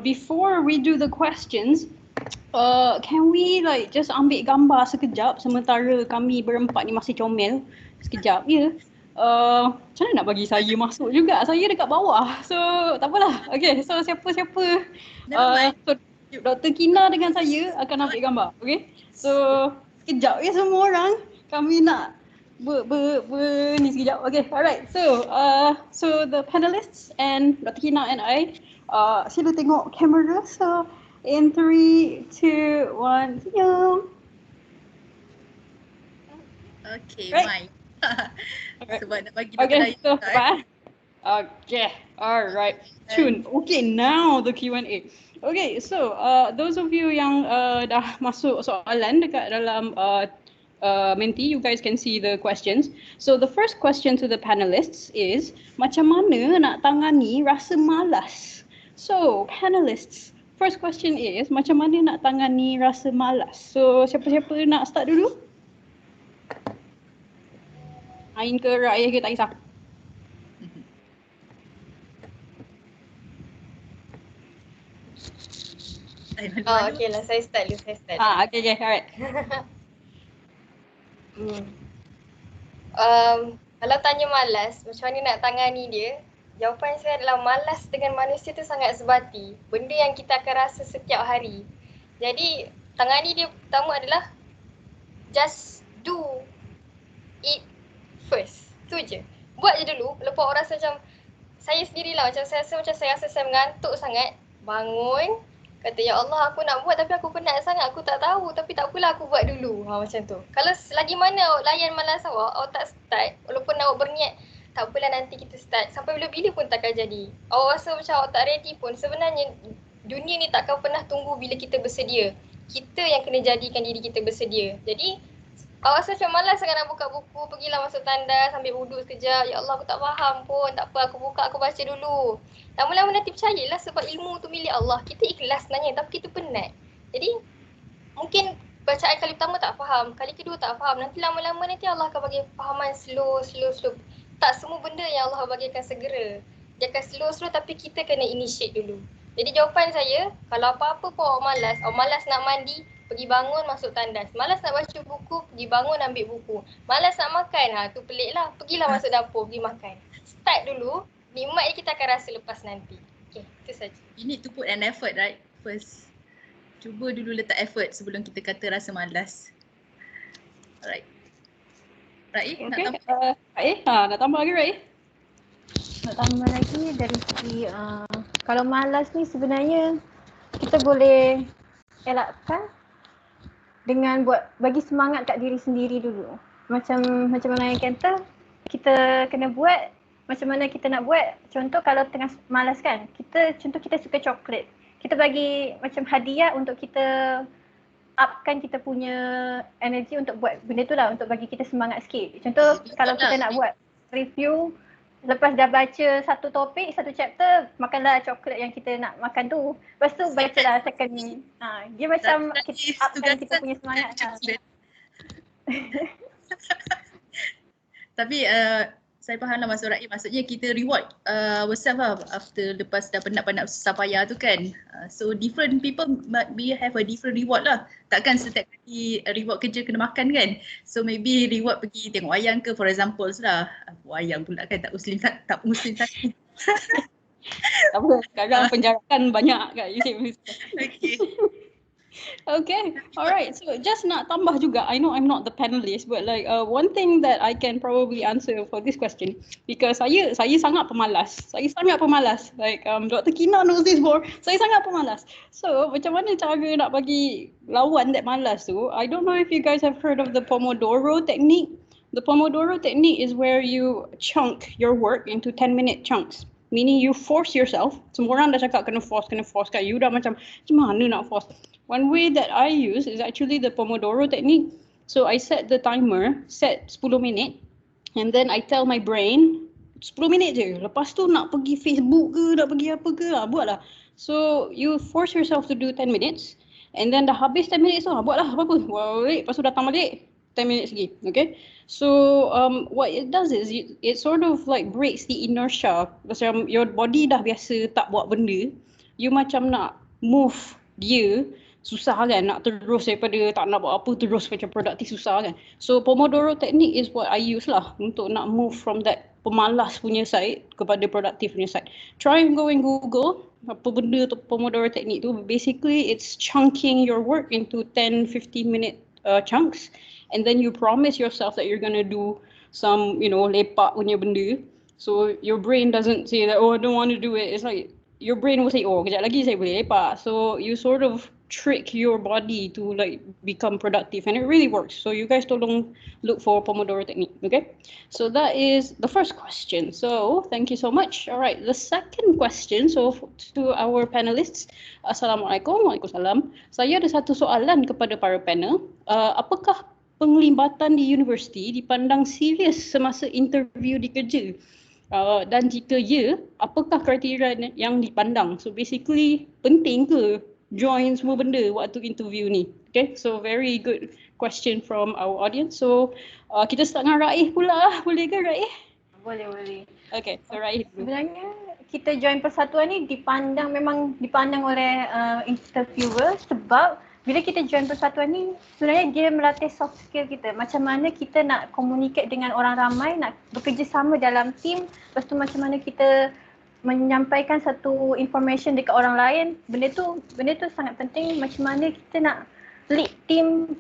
Before we do the questions, can we like just ambil gambar sekejap sementara kami berempat ni masih comel? Sekejap, ya. Macam mana nak bagi saya masuk juga? Saya dekat bawah. So tak apalah. Okay, so siapa-siapa so Dr. Kina dengan saya akan ambil gambar. Okay, so sekejap ya semua orang. Kami nak ni sekejap. Okay, alright. So the panelists and Dr. Kina and I, sila tengok kamera. So in 3, 2, 1, senyum. Okay, Right. Mai. Sebab nak bagi Okay, so Dayah. okay, alright. Tune. Okay, now the Q&A. Okay, so those of you yang dah masuk soalan dekat dalam Menti, you guys can see the questions. So the first question to the panelists is, macam mana nak tangani rasa malas? So panelists, first question is, macam mana nak tangani rasa malas? So siapa-siapa nak start dulu? Ain ke Raih ke tak kisah. Okay lah, saya start dulu. Okay, alright. Kalau tanya malas, macam mana nak tangani dia? Jawapan saya adalah malas dengan manusia tu sangat sebati. Benda yang kita akan rasa setiap hari. Jadi, tangani dia pertama adalah just do it first. Tu je. Buat je dulu. Lepas orang rasa macam, saya sendirilah macam saya rasa saya mengantuk sangat. Bangun, kata ya Allah aku nak buat tapi aku penat sangat, aku tak tahu tapi tak apalah aku buat dulu. Macam tu. Kalau selagi mana awak layan malas awak tak start, walaupun awak berniat tak apalah nanti kita start, sampai bila-bila pun takkan jadi. Awak rasa macam awak tak ready pun, sebenarnya dunia ni takkan pernah tunggu bila kita bersedia. Kita yang kena jadikan diri kita bersedia. Jadi awak rasa macam malas sangat nak buka buku, pergilah masuk tandas, ambil wuduk sekejap. Ya Allah aku tak faham pun, tak apa aku buka, aku baca dulu. Lama-lama nanti percayalah sebab ilmu tu milik Allah. Kita ikhlas sebenarnya tapi kita penat. Jadi mungkin bacaan kali pertama tak faham, kali kedua tak faham. Nanti lama-lama nanti Allah akan bagi fahaman slow. Tak semua benda yang Allah bagikan segera. Dia akan slow tapi kita kena initiate dulu. Jadi jawapan saya, kalau apa-apa pun awak malas nak mandi, pergi bangun masuk tandas. Malas nak baca buku, pergi bangun ambil buku. Malas nak makan, tu pelik lah. Pergilah masuk dapur, pergi makan. Start dulu, nikmat je kita akan rasa lepas nanti. Okay, itu saja. You need to put an effort, right? First. Cuba dulu letak effort sebelum kita kata rasa malas. Alright. Raih, nak Okay, tambah? Raih, nak tambah lagi Raih? Nak tambah lagi dari segi kalau malas ni sebenarnya kita boleh elakkan dengan bagi semangat kat diri sendiri dulu. Macam mana yang kata, kita kena buat macam mana kita nak buat. Contoh kalau tengah malas kan, kita suka coklat. Kita bagi macam hadiah untuk kita upkan kita punya energi untuk buat benda tu lah, untuk bagi kita semangat sikit. Contoh kalau kita nak buat review lepas dah baca satu topik, satu chapter, makanlah coklat yang kita nak makan tu. Lepas tu bacalah second ni. Dia macam kita upkan kita punya semangat lah. Tapi saya faham lah Mas Rahim, maksudnya kita reward ourselves lah after lepas dah penat-penat susah payah tu kan. So different people might be have a different reward lah. Takkan setiap kali reward kerja kena makan kan. So maybe reward pergi tengok wayang ke for example lah. Wayang pula kan, tak muslim sangat. Apa, sekarang penjarakan banyak kat YouTube. Okay. Okay, alright. So just nak tambah juga, I know I'm not the panelist, but like one thing that I can probably answer for this question, because saya sangat pemalas. Like Dr. Kina knows this more. Saya sangat pemalas. So macam mana cara nak bagi lawan that malas tu? I don't know if you guys have heard of the Pomodoro technique. The Pomodoro technique is where you chunk your work into 10-minute chunks. Meaning you force yourself. Semua orang dah cakap kena force kan. You dah macam mana nak force? One way that I use is actually the Pomodoro technique. So I set the timer, set 10 minit, and then I tell my brain 10 minit je. Lepas tu nak pergi Facebook ke, nak pergi apa ke, buatlah. So you force yourself to do 10 minutes, and then dah habis 10 minutes tu, buatlah apa-apa. Lepas tu datang balik, 10 minutes lagi, okay? So what it does is it sort of like breaks the inertia. Macam your body dah biasa tak buat benda, you macam nak move dia, susah kan, nak terus daripada tak nak buat apa terus macam produktif susah kan. So Pomodoro technique is what I use lah untuk nak move from that pemalas punya side kepada produktif punya side. Try and go and Google apa benda tu Pomodoro technique tu. Basically it's chunking your work into 10-15 minute chunks, and then you promise yourself that you're gonna do some, lepak punya benda. So your brain doesn't say that, oh I don't want to do it. It's like your brain will say, oh kejap lagi saya boleh lepak. So you sort of trick your body to like become productive, and it really works. So you guys tolong look for Pomodoro technique, okay? So that is the first question. So thank you so much. All right, the second question, so to our panelists, Assalamualaikum. Waalaikumsalam. Saya ada satu soalan kepada para panel. Apakah penglibatan di universiti dipandang serius semasa interview di kerja? Dan jika ya, apakah kriteria yang dipandang? So basically, penting ke join semua benda waktu interview ni? Okay, so very good question from our audience. So kita start dengan Raih pula. Boleh ke Raih? Boleh. Okay, so Raih dulu. Sebenarnya kita join persatuan ni memang dipandang oleh interviewer, sebab bila kita join persatuan ni sebenarnya dia melatih soft skill kita. Macam mana kita nak communicate dengan orang ramai, nak bekerjasama dalam team, lepas tu macam mana kita menyampaikan satu information dekat orang lain. Benda tu sangat penting. Macam mana kita nak lead team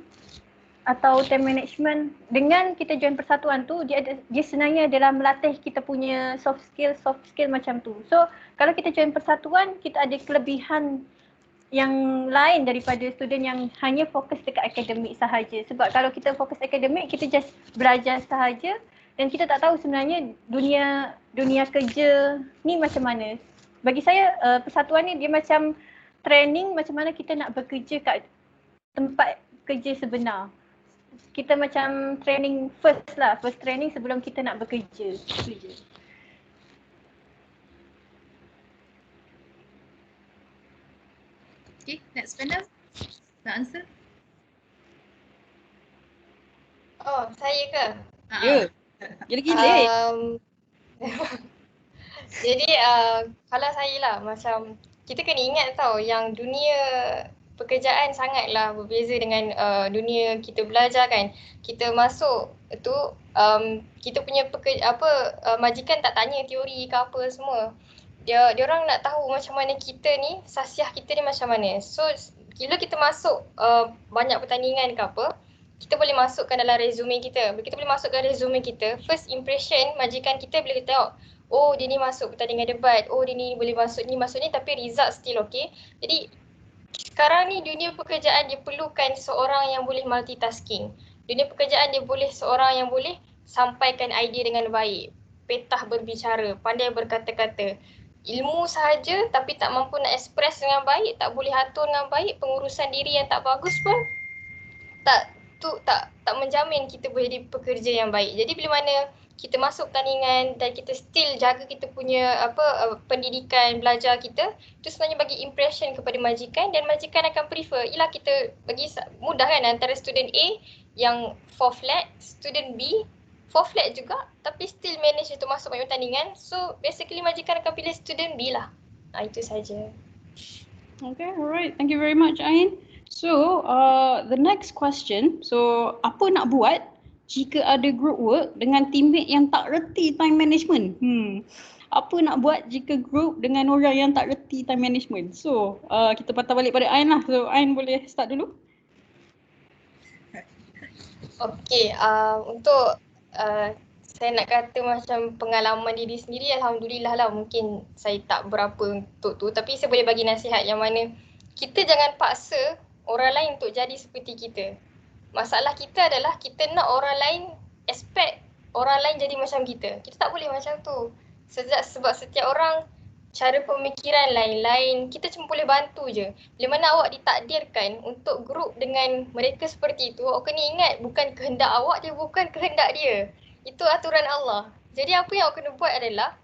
atau team management. Dengan kita join persatuan tu, dia sebenarnya adalah melatih kita punya soft skill macam tu. So kalau kita join persatuan, kita ada kelebihan yang lain daripada student yang hanya fokus dekat akademik sahaja. Sebab kalau kita fokus akademik, kita just belajar sahaja dan kita tak tahu sebenarnya dunia kerja ni macam mana. Bagi saya persatuan ni dia macam training macam mana kita nak bekerja kat tempat kerja sebenar. Kita macam training first training sebelum kita nak bekerja. Itu je. Okay, next panel. Nak answer? Oh, saya ke? Ya. Gila-gila. Jadi kalau saya lah, macam kita kena ingat tau yang dunia pekerjaan sangatlah berbeza dengan dunia kita belajar kan. Kita masuk tu kita punya majikan tak tanya teori ke apa semua. Dia orang nak tahu macam mana kita ni, sasiah kita ni macam mana. So bila kita masuk banyak pertandingan ke apa, kita boleh masukkan dalam resume kita. Bila kita boleh masukkan resume kita, first impression majikan kita boleh tengok, oh dia ni masuk pertandingan debat, oh dia ni boleh masuk ni tapi result still okay. Jadi sekarang ni dunia pekerjaan dia perlukan seorang yang boleh multitasking. Dunia pekerjaan dia boleh seorang yang boleh sampaikan idea dengan baik, petah berbicara, pandai berkata-kata. Ilmu sahaja tapi tak mampu nak express dengan baik, tak boleh atur dengan baik, pengurusan diri yang tak bagus pun tak menjamin kita boleh jadi pekerja yang baik. Jadi bila mana kita masuk pertandingan dan kita still jaga kita punya pendidikan belajar kita, itu sebenarnya bagi impression kepada majikan dan majikan akan prefer. Ialah kita bagi mudah kan antara student A yang 4 flat, student B 4 flat juga tapi still manage untuk masuk banyak pertandingan. So basically majikan akan pilih student B lah. Itu saja. Okay, alright. Thank you very much, Ain. So, the next question. So, apa nak buat jika ada group work dengan teammate yang tak reti time management? Apa nak buat jika group dengan orang yang tak reti time management? So, kita patah balik pada Ain lah. So, Ain boleh start dulu? Okay, untuk saya nak kata macam pengalaman diri sendiri, alhamdulillah lah, mungkin saya tak berapa untuk tu, tapi saya boleh bagi nasihat yang mana kita jangan paksa orang lain untuk jadi seperti kita. Masalah kita adalah kita nak orang lain expect orang lain jadi macam kita. Kita tak boleh macam tu. Sebab setiap orang cara pemikiran lain-lain, kita cuma boleh bantu je. Bila mana awak ditakdirkan untuk grup dengan mereka seperti itu, awak kena ingat bukan kehendak awak je, bukan kehendak dia. Itu aturan Allah. Jadi apa yang awak kena buat adalah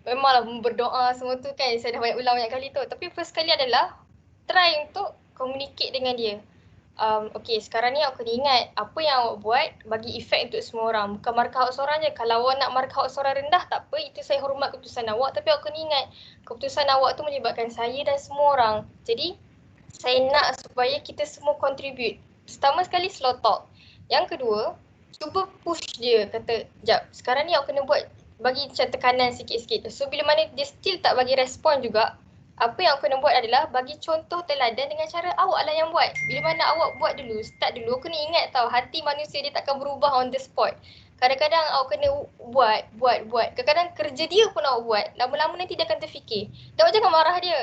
memanglah berdoa semua tu kan, saya dah banyak ulang banyak kali tu. Tapi first kali adalah try untuk communicate dengan dia. Okay, sekarang ni awak kena ingat apa yang awak buat bagi efek untuk semua orang. Bukan markah awak seorang je. Kalau awak nak markah awak seorang rendah, tak apa. Itu saya hormat keputusan awak. Tapi awak kena ingat keputusan awak tu menyebabkan saya dan semua orang. Jadi saya nak supaya kita semua contribute. Pertama sekali slow talk. Yang kedua, cuba push dia, kata, jap, sekarang ni awak kena buat, bagi macam tekanan sikit-sikit. So bila mana dia still tak bagi respon juga, apa yang awak kena buat adalah bagi contoh teladan dengan cara awak lah yang buat. Bila mana awak buat dulu, start dulu, kena ingat tau, hati manusia dia takkan berubah on the spot. Kadang-kadang awak kena buat. Kadang-kadang kerja dia pun awak buat. Lama-lama nanti dia akan terfikir. Dan awak jangan marah dia.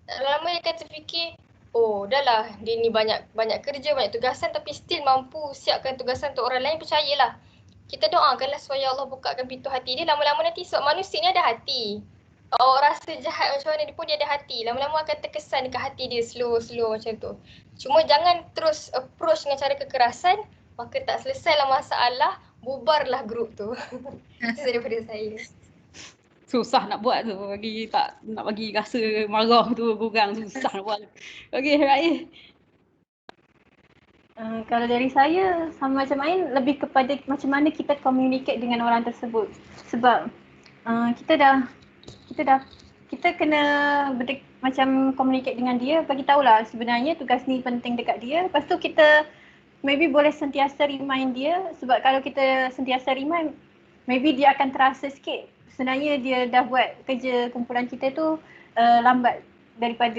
Lama-lama dia akan terfikir, oh dah lah, dia ni banyak kerja, banyak tugasan tapi still mampu siapkan tugasan untuk orang lain, percayalah. Kita doakanlah supaya Allah bukakan pintu hati dia. Lama-lama nanti sebab manusia ni ada hati. Awak rasa jahat macam mana dia pun dia ada hati. Lama-lama akan terkesan dekat hati dia slow macam tu. Cuma jangan terus approach dengan cara kekerasan, maka tak selesailah masalah, bubarlah grup tu. Itu daripada saya. Susah nak buat tu, nak bagi rasa marah tu kurang, susah nak buat. Okay, Raih. Kalau dari saya, sama macam Ain, lebih kepada macam mana kita communicate dengan orang tersebut. Sebab kita kena macam communicate dengan dia, bagi tahulah sebenarnya tugas ni penting dekat dia. Lepas tu kita maybe boleh sentiasa remind dia, sebab kalau kita sentiasa remind, maybe dia akan terasa sikit sebenarnya dia dah buat kerja kumpulan kita tu lambat daripada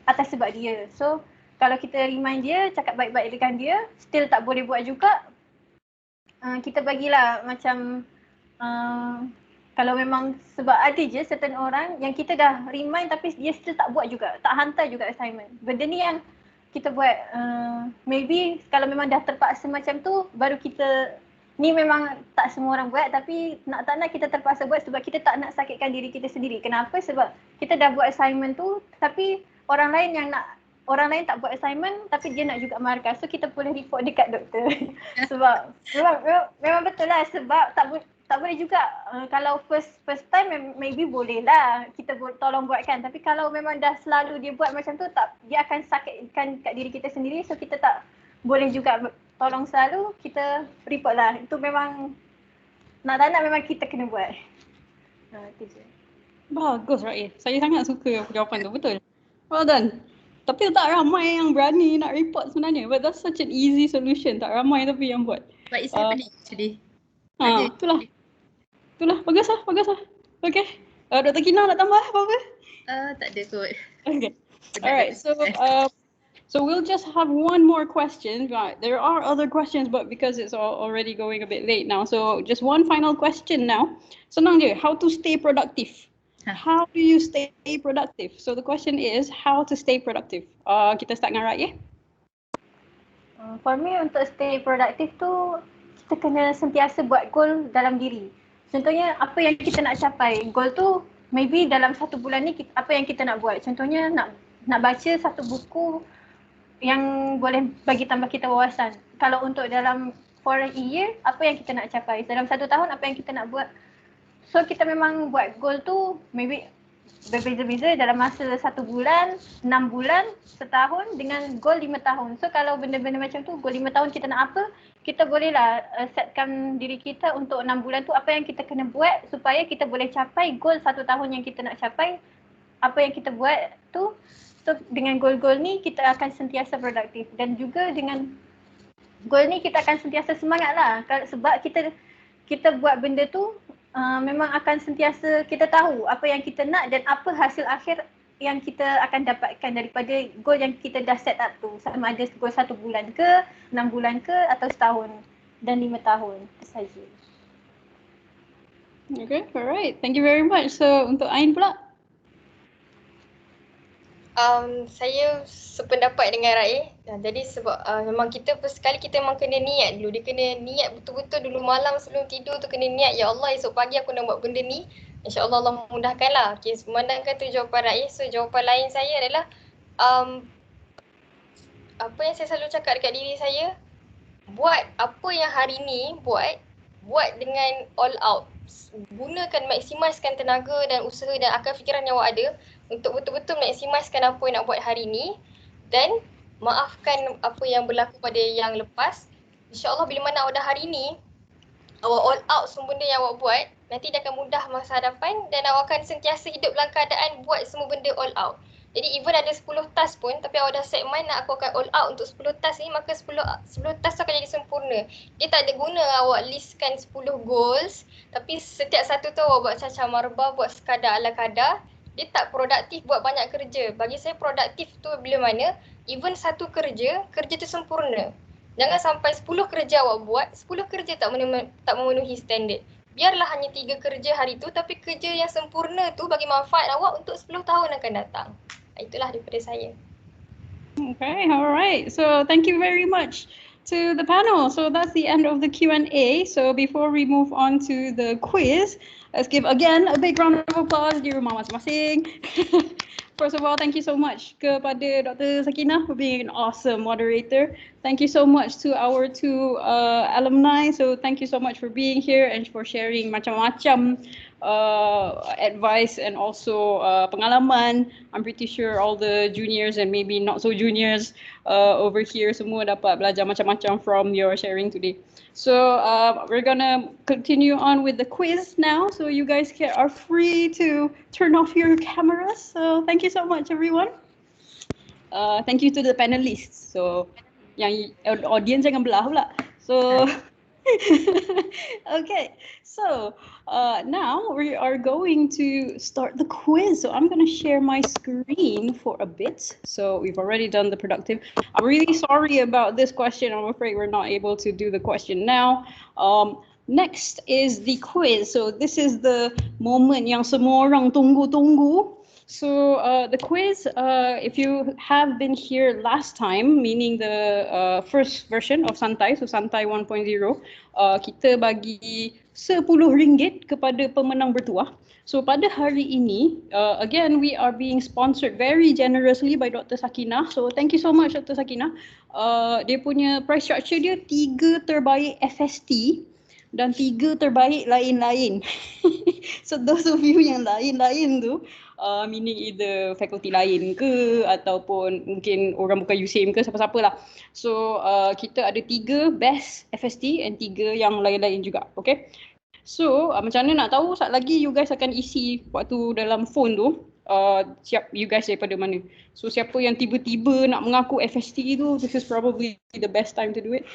atas sebab dia. So kalau kita remind dia, cakap baik-baik dengan dia, still tak boleh buat juga, kita bagilah macam kalau memang sebab ada je certain orang yang kita dah remind tapi dia still tak buat juga, tak hantar juga assignment. Benda ni yang kita buat, maybe kalau memang dah terpaksa macam tu, baru kita, ni memang tak semua orang buat tapi nak tak nak kita terpaksa buat sebab kita tak nak sakitkan diri kita sendiri. Kenapa? Sebab kita dah buat assignment tu tapi orang lain tak buat assignment tapi dia nak juga markah. So kita boleh report dekat doktor. Sebab memang betul lah, sebab tak boleh juga kalau first time maybe boleh lah kita tolong buatkan, tapi kalau memang dah selalu dia buat macam tu, dia akan sakitkan kat diri kita sendiri. So kita tak boleh juga tolong selalu, kita report lah. Itu memang nak tak nak memang kita kena buat. Itu je. Bagus Raih. Saya sangat suka jawapan tu, betul. Well done. Tapi tak ramai yang berani nak report sebenarnya. But that's such an easy solution. Tak ramai tapi yang buat. But it's happening actually. Itulah. Bagus lah. Okay. Dr. Kina nak tambah apa-apa? Tak ada kot. Okay. Alright. So we'll just have one more question. Right. There are other questions, but because it's already going a bit late now, so just one final question now. Senang je. How to stay productive? How do you stay productive? So the question is how to stay productive. Kita start dengan Raih. For me, untuk stay productive tu, kita kena sentiasa buat goal dalam diri. Contohnya apa yang kita nak capai. Goal tu maybe dalam 1 bulan ni apa yang kita nak buat. Contohnya nak baca satu buku yang boleh bagi tambah kita wawasan. Kalau untuk dalam for a year, apa yang kita nak capai. Dalam 1 tahun, apa yang kita nak buat. So kita memang buat goal tu maybe berbeza-beza dalam masa 1 bulan, 6 bulan, setahun dengan goal 5 tahun. So kalau benda-benda macam tu, goal 5 tahun kita nak apa, kita bolehlah setkan diri kita untuk 6 bulan tu apa yang kita kena buat supaya kita boleh capai goal 1 tahun yang kita nak capai. Apa yang kita buat tu, so dengan goal-goal ni kita akan sentiasa produktif dan juga dengan goal ni kita akan sentiasa semangat lah sebab kita buat benda tu memang akan sentiasa kita tahu apa yang kita nak dan apa hasil akhir yang kita akan dapatkan daripada goal yang kita dah set up tu, sama ada goal 1 bulan ke, 6 bulan ke atau setahun dan 5 tahun. Itu saja. Okay, alright. Thank you very much. So untuk Ain pula? Saya sependapat dengan Raih. Jadi sebab memang kita first kali kita memang kena niat dulu. Dia kena niat betul-betul dulu malam sebelum tidur tu kena niat. Ya Allah, esok pagi aku nak buat benda ni. InsyaAllah Allah memudahkanlah. Okay, memandangkan tu jawapan Raih. So jawapan lain saya adalah apa yang saya selalu cakap dekat diri saya, buat apa yang hari ni buat dengan all out. Gunakan, maksimalkan tenaga dan usaha dan akal fikiran yang awak ada untuk betul-betul maksimalkan apa yang nak buat hari ni dan maafkan apa yang berlaku pada yang lepas. InsyaAllah bila mana awak dah hari ni, awak all out semua benda yang awak buat, nanti dia akan mudah masa hadapan dan awak akan sentiasa hidup dalam keadaan buat semua benda all out. Jadi even ada 10 task pun tapi awak dah set mind nak aku akan all out untuk 10 task ni, maka 10 task tu akan jadi sempurna. Dia tak ada guna awak listkan 10 goals tapi setiap satu tu awak buat cacah marbah, buat sekadar ala kadar. Dia tak produktif buat banyak kerja. Bagi saya produktif tu bila mana even satu kerja tu sempurna. Jangan sampai 10 kerja awak buat, 10 kerja tak memenuhi standard. Biarlah hanya 3 kerja hari tu tapi kerja yang sempurna tu bagi manfaat awak untuk 10 tahun akan datang. Itulah daripada saya. Okay, all right. So thank you very much to the panel. So that's the end of the Q&A. So before we move on to the quiz, let's give again a big round of applause di rumah masing-masing. First of all, thank you so much kepada Dr. Sakinah for being an awesome moderator. Thank you so much to our 2 alumni. So thank you so much for being here and for sharing macam-macam advice and also pengalaman. I'm pretty sure all the juniors and maybe not so juniors over here semua dapat belajar macam-macam from your sharing today. So we're gonna continue on with the quiz now. So you guys are free to turn off your cameras. So thank you so much everyone. Thank you to the panelists. So yang audience jangan belah pula. So okay, so now we are going to start the quiz. So I'm going to share my screen for a bit. So we've already done the productive. I'm really sorry about this question. I'm afraid we're not able to do the question now. Next is the quiz. So this is the moment yang semua orang tunggu-tunggu. So the quiz, if you have been here last time, meaning the first version of Santai, so Santai 1.0, kita bagi RM10 kepada pemenang bertuah. So pada hari ini, again we are being sponsored very generously by Dr. Sakinah. So thank you so much Dr. Sakinah. Dia punya price structure dia 3 terbaik FST dan 3 terbaik lain-lain. So those of you yang lain-lain tu, meaning either fakulti lain ke ataupun mungkin orang bukan USAM ke siapa-siapa lah. So kita ada 3 best FST and 3 yang lain-lain juga. Okay. So macam mana nak tahu saat lagi you guys akan isi waktu dalam phone tu, siap you guys daripada mana. So siapa yang tiba-tiba nak mengaku FST tu, this is probably the best time to do it.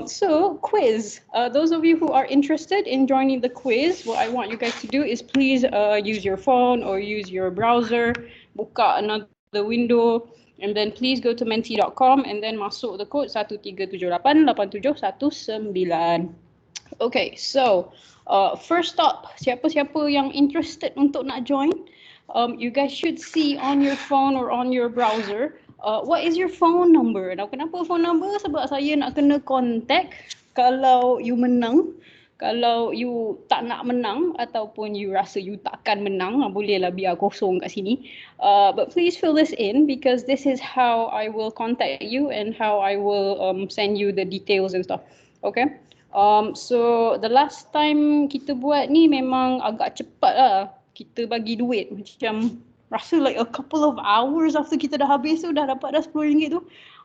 So quiz, those of you who are interested in joining the quiz, what I want you guys to do is please use your phone or use your browser, buka another window and then please go to menti.com and then masuk the code 13788719. Okay, so first up, siapa-siapa yang interested untuk nak join, you guys should see on your phone or on your browser, what is your phone number? Now, kenapa phone number? Sebab saya nak kena contact kalau you menang. Kalau you tak nak menang ataupun you rasa you takkan menang, bolehlah biar kosong kat sini. But please fill this in because this is how I will contact you and how I will send you the details and stuff. Okay. So the last time kita buat ni memang agak cepat lah. Kita bagi duit macam rasa like a couple of hours after kita dah habis tu dah dapat dah RM10 tu.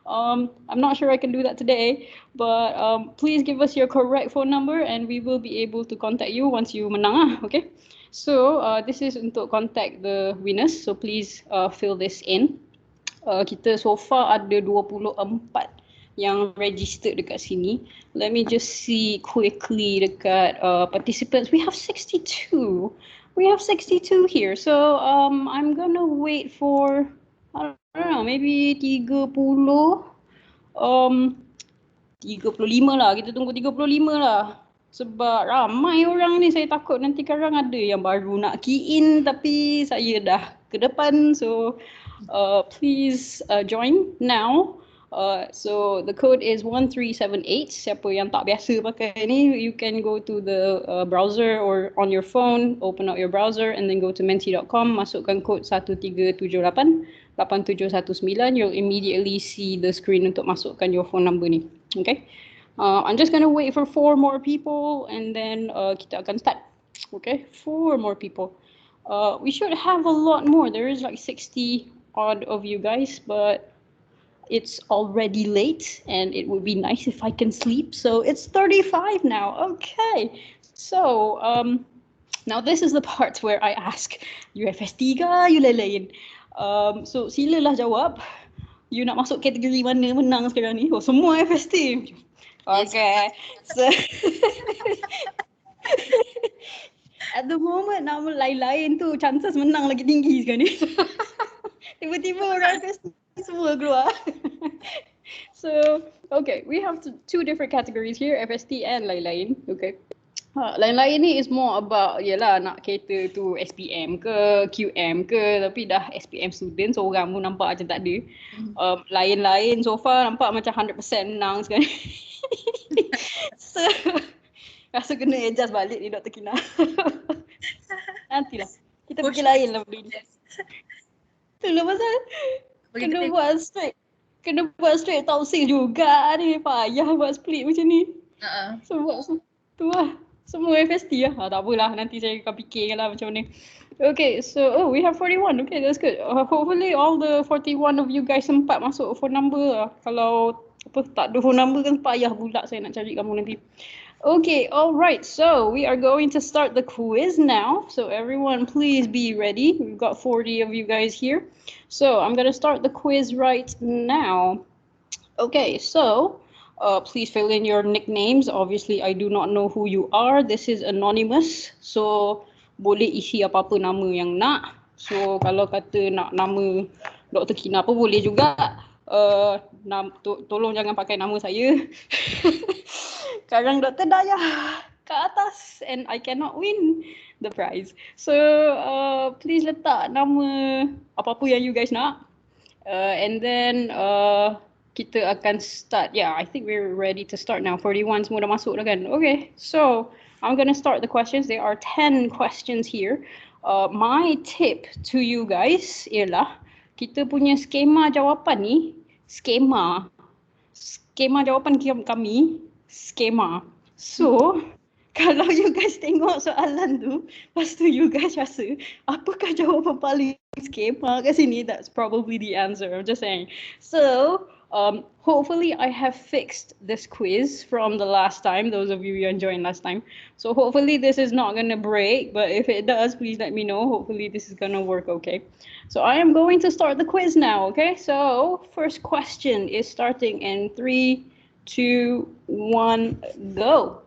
I'm not sure I can do that today, but please give us your correct phone number and we will be able to contact you once you menang lah, okay? So this is untuk contact the winners, so please fill this in. Kita so far ada 24 yang registered dekat sini. Let me just see quickly dekat participants. We have 62. We have 62 here. So I'm gonna wait for, I don't know, maybe 30. 35 lah. Kita tunggu 35 lah. Sebab ramai orang ni, saya takut nanti kadang ada yang baru nak key in tapi saya dah ke depan. So please join now. So the code is 1378. Siapa yang tak biasa pakai ni, you can go to the browser or on your phone, open up your browser and then go to menti.com, masukkan code 1378-8719. You'll immediately see the screen untuk masukkan your phone number ni. Okay. I'm just gonna wait for 4 more people and then kita akan start. Okay, 4 more people. We should have a lot more. There is like 60 odd of you guys, but it's already late and it would be nice if I can sleep. So it's 35 now. Okay. So now this is the part where I ask, you FST ke you lain-lain? So silalah jawab. You nak masuk kategori mana menang sekarang ni? Oh, semua FST. Okay. So at the moment nama lain-lain tu chances menang lagi tinggi sekarang ni. Tiba-tiba orang FST semua keluar. So, okay, we have two different categories here, FST and lain-lain. Okay. Lain-lain ni is more about, yelah nak cater tu SPM ke, QM ke, tapi dah SPM student, so orang pun nampak macam tak ada. Lain-lain so far nampak macam 100% menang sekarang. So, rasa kena adjust balik ni Dr. Kina. Nantilah, kita pergi lain lah dulu. Itulah pasal kena buat straight tausiq juga ni, payah buat split macam ni. Sebab tu lah, semua FST lah. Tak apalah, nanti saya akan fikir lah macam mana. Okay, so we have 41. Okay, that's good. Hopefully all the 41 of you guys sempat masuk phone number lah. Kalau tak ada phone number kan payah pula saya nak cari kamu nanti. Okay, alright, so we are going to start the quiz now. So everyone please be ready. We've got 40 of you guys here. So I'm going to start the quiz right now. Okay, so please fill in your nicknames. Obviously, I do not know who you are. This is anonymous. So boleh isi apa-apa nama yang nak. So kalau kata nak nama Dr. Kina apa boleh juga. Tolong jangan pakai nama saya. Sekarang Dr. Daya ke atas and I cannot win the prize. So please letak nama apa-apa yang you guys nak. And then kita akan start. Yeah, I think we're ready to start now. 41 semua dah masuk dah kan? Okay, so I'm going to start the questions. There are 10 questions here. My tip to you guys ialah kita punya skema jawapan ni, skema jawapan kami, skema. So, kalau you guys tengok soalan tu, lepas tu you guys rasa, apakah jawapan paling skema kat sini? That's probably the answer, I'm just saying. So, hopefully I have fixed this quiz from the last time, those of you who joined last time. So hopefully this is not going to break, but if it does, please let me know. Hopefully this is going to work okay. So I am going to start the quiz now, okay? So first question is starting in 3, 2, 1, go.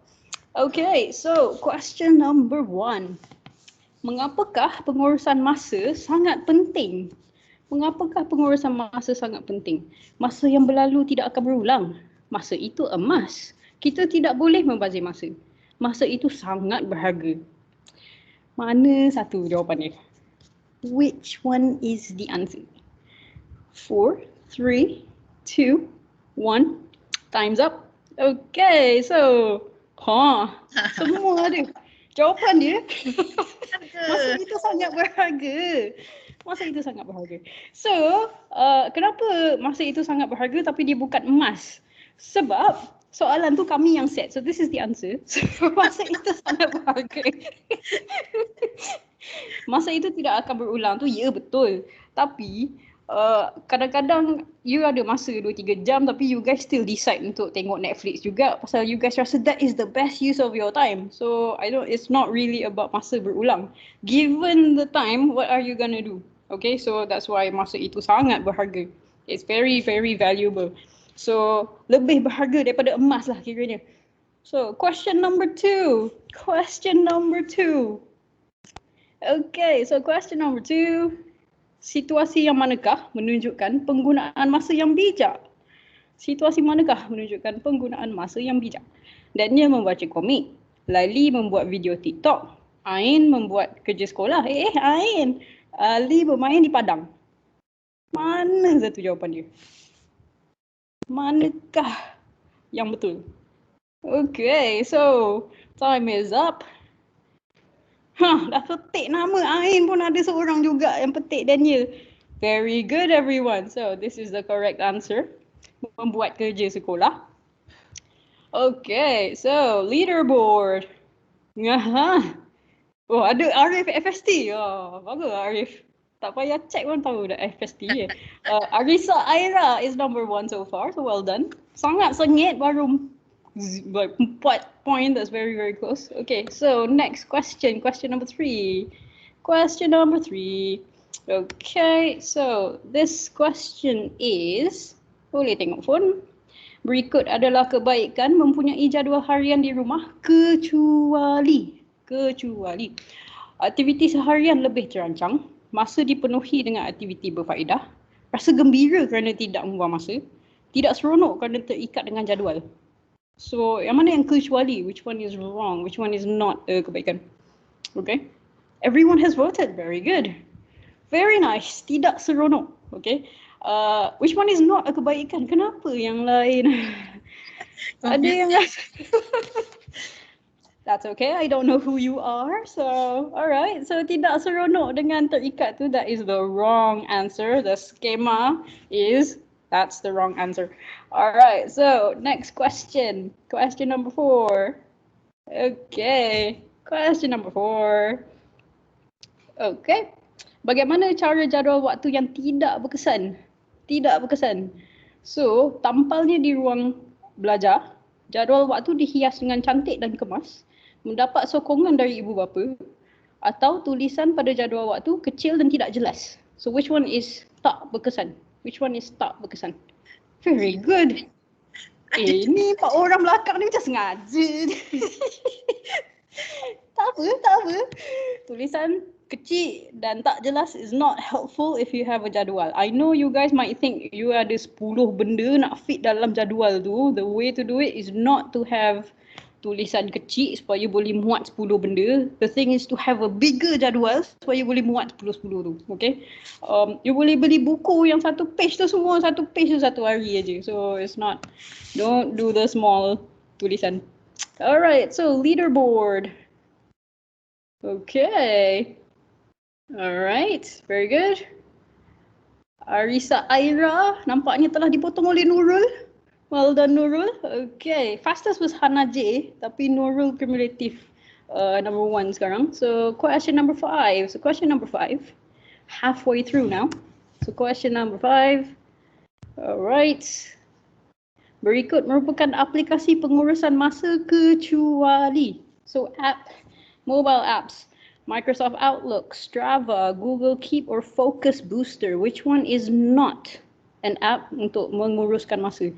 Okay, so question number 1. Mengapakah pengurusan masa sangat penting? Mengapakah pengurusan masa sangat penting? Masa yang berlalu tidak akan berulang. Masa itu emas. Kita tidak boleh membazir masa. Masa itu sangat berharga. Mana satu jawapannya? Which one is the answer? 4, 3, 2, 1. Time's up. Okay, so semua ada. Jawapan dia. Masa itu sangat berharga. Masa itu sangat berharga. So, kenapa masa itu sangat berharga tapi dia bukan emas? Sebab Soalan tu kami yang set. So this is the answer. So masa itu sangat berharga. Masa itu tidak akan berulang tu, ya betul. Tapi kadang-kadang you ada masa 2-3 jam tapi you guys still decide untuk tengok Netflix juga pasal you guys rasa that is the best use of your time. So it's not really about masa berulang. Given the time, what are you gonna do? Okay, so that's why masa itu sangat berharga. It's very, very valuable. So lebih berharga daripada emas lah kiranya. So question number 2. Okay, so question number 2. Situasi yang manakah menunjukkan penggunaan masa yang bijak? Situasi manakah menunjukkan penggunaan masa yang bijak? Daniel membaca komik, Lali membuat video TikTok, Ain membuat kerja sekolah. Ain, Ali bermain di padang. Mana satu jawapan dia? Manakah yang betul? Okay, so time is up. Dah petik nama Ain pun ada seorang juga yang petik Daniel. Very good everyone. So this is the correct answer. Membuat kerja sekolah. Okay, so leaderboard. Oh, ada Arif FST. Oh, bagus Arif. Tak payah check pun tahu dah FST je. Arisa Aira is number 1 so far. So well done. Sangat sengit baru 4 point. That's very, very close. Okay, so next question. Question number 3. Okay, so this question is, boleh tengok phone. Berikut adalah kebaikan mempunyai jadual harian di rumah kecuali aktiviti seharian lebih terancang, masa dipenuhi dengan aktiviti berfaedah, rasa gembira kerana tidak membuang masa, tidak seronok kerana terikat dengan jadual. So, yang mana yang kecuali? Which one is wrong? Which one is not kebaikan? Okay. Everyone has voted. Very good. Very nice. Tidak seronok. Okay. Which one is not a kebaikan? Kenapa yang lain? Ada yang That's okay. I don't know who you are. So, alright. So, tidak seronok dengan terikat tu, that is the wrong answer. The schema is, that's the wrong answer. Alright. So, next question. Question number 4. Okay. Question number 4. Okay. Bagaimana cara jadual waktu yang tidak berkesan? Tidak berkesan. So, tampalnya di ruang belajar, jadual waktu dihias dengan cantik dan kemas, mendapat sokongan dari ibu bapa, atau tulisan pada jadual waktu kecil dan tidak jelas. So, which one is tak berkesan? Which one is tak berkesan? Very good. Ni 4 orang belakang ni macam sengaja. Tak apa. Tulisan kecil dan tak jelas is not helpful if you have a jadual. I know you guys might think you ada 10 benda nak fit dalam jadual tu. The way to do it is not to have tulisan kecil supaya boleh muat 10 benda. The thing is to have a bigger jadual supaya boleh muat 10 tu. Okay? You boleh beli buku yang 1 page tu semua 1 page tu 1 hari aja. So it's not, don't do the small tulisan. Alright, so leaderboard. Okay. Alright, very good. Arisa Aira nampaknya telah dipotong oleh Nurul. Well done Nurul. Okay, fastest was Hana J, tapi Nurul cumulative number 1 sekarang. So question number 5. Halfway through now. So question number 5. Alright. Berikut merupakan aplikasi pengurusan masa kecuali. So mobile apps. Microsoft Outlook, Strava, Google Keep or Focus Booster. Which one is not an app untuk menguruskan masa?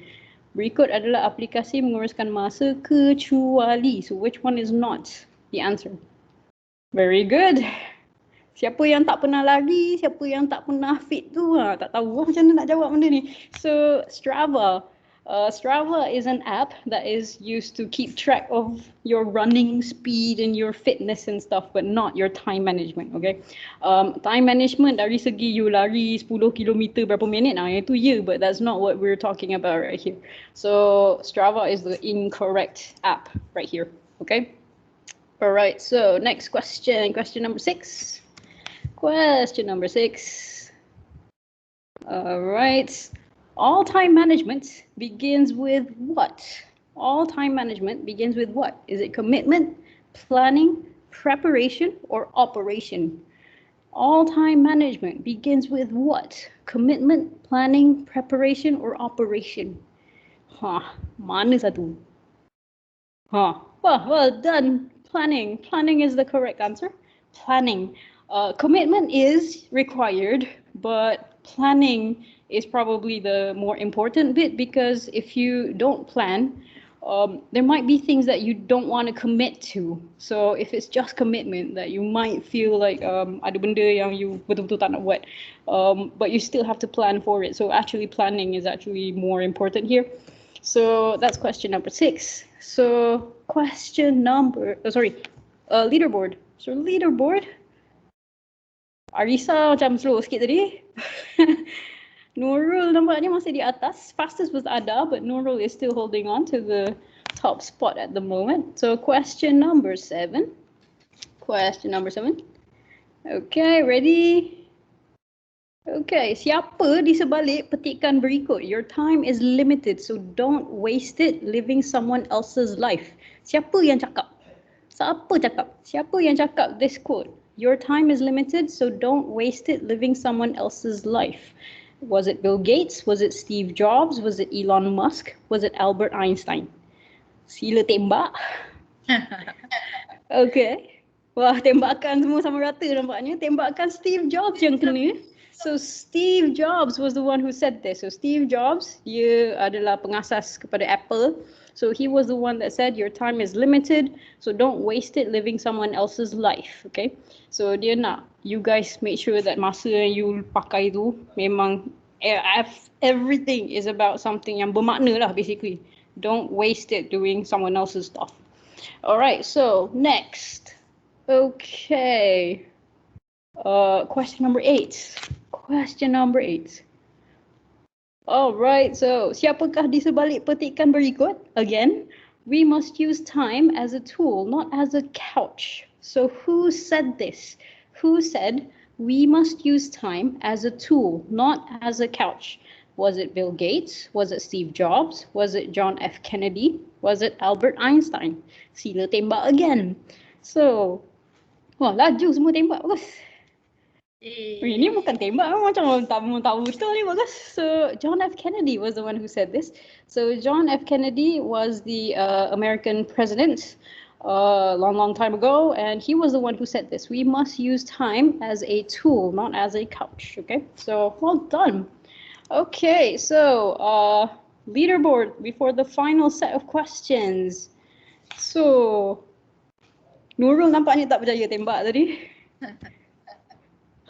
Berikut adalah aplikasi menguruskan masa kecuali. So which one is not the answer? Very good. Siapa yang tak pernah lari, siapa yang tak pernah fit tu, tak tahu macam mana nak jawab benda ni. So Strava. Strava is an app that is used to keep track of your running speed and your fitness and stuff, but not your time management, okay? Time management dari segi you lari 10 km berapa minit, itu but that's not what we're talking about right here. So Strava is the incorrect app right here, okay? Alright, so next question, question number 6. Alright. All time management begins with what? All time management begins with what? Is it commitment, planning, preparation, or operation? All time management begins with what? Commitment, planning, preparation, or operation? Mana satu? Well done. Planning. Planning is the correct answer. Planning. Commitment is required, but planning is probably the more important bit, because if you don't plan, there might be things that you don't want to commit to. So if it's just commitment, that you might feel like ada benda yang you betul-betul tak nak buat, but you still have to plan for it. So actually planning is actually more important here. So that's question number 6. So question number, leaderboard. So leaderboard, Arisa macam slow sikit tadi. Nurul nampaknya masih di atas. Fastest was Ada, but Nurul is still holding on to the top spot at the moment. So question number 7. Question number 7. Okay, ready? Okay, siapa di sebalik petikan berikut? Your time is limited, so don't waste it living someone else's life. Siapa yang cakap? Siapa cakap? Siapa yang cakap this quote? Your time is limited, so don't waste it living someone else's life. Was it Bill Gates? Was it Steve Jobs? Was it Elon Musk? Was it Albert Einstein? Sila tembak. Okay. Wah, tembakan semua sama rata nampaknya. Tembakan Steve Jobs yang kena. So Steve Jobs was the one who said this. So Steve Jobs, dia adalah pengasas kepada Apple. So he was the one that said your time is limited, so don't waste it living someone else's life. Okay. So dia nak you guys make sure that masa yang you pakai tu memang everything is about something yang bermakna lah basically. Don't waste it doing someone else's stuff. Alright, so next. Okay. Question number 8. Question number 8. Alright, so siapakah di sebalik petikan berikut? Again, we must use time as a tool, not as a couch. So who said this? Who said we must use time as a tool, not as a couch? Was it Bill Gates? Was it Steve Jobs? Was it John F. Kennedy? Was it Albert Einstein? Sila tembak again. So, wah, laju semua tembak, bagus. Ini bukan tembak, macam tahu betul ni, bagus. So John F. Kennedy was the one who said this. So John F. Kennedy was the American president long time ago, and he was the one who said this. We must use time as a tool, not as a couch. Okay, so well done. Okay, so leaderboard before the final set of questions. So Nurul nampaknya tak berjaya tembak tadi.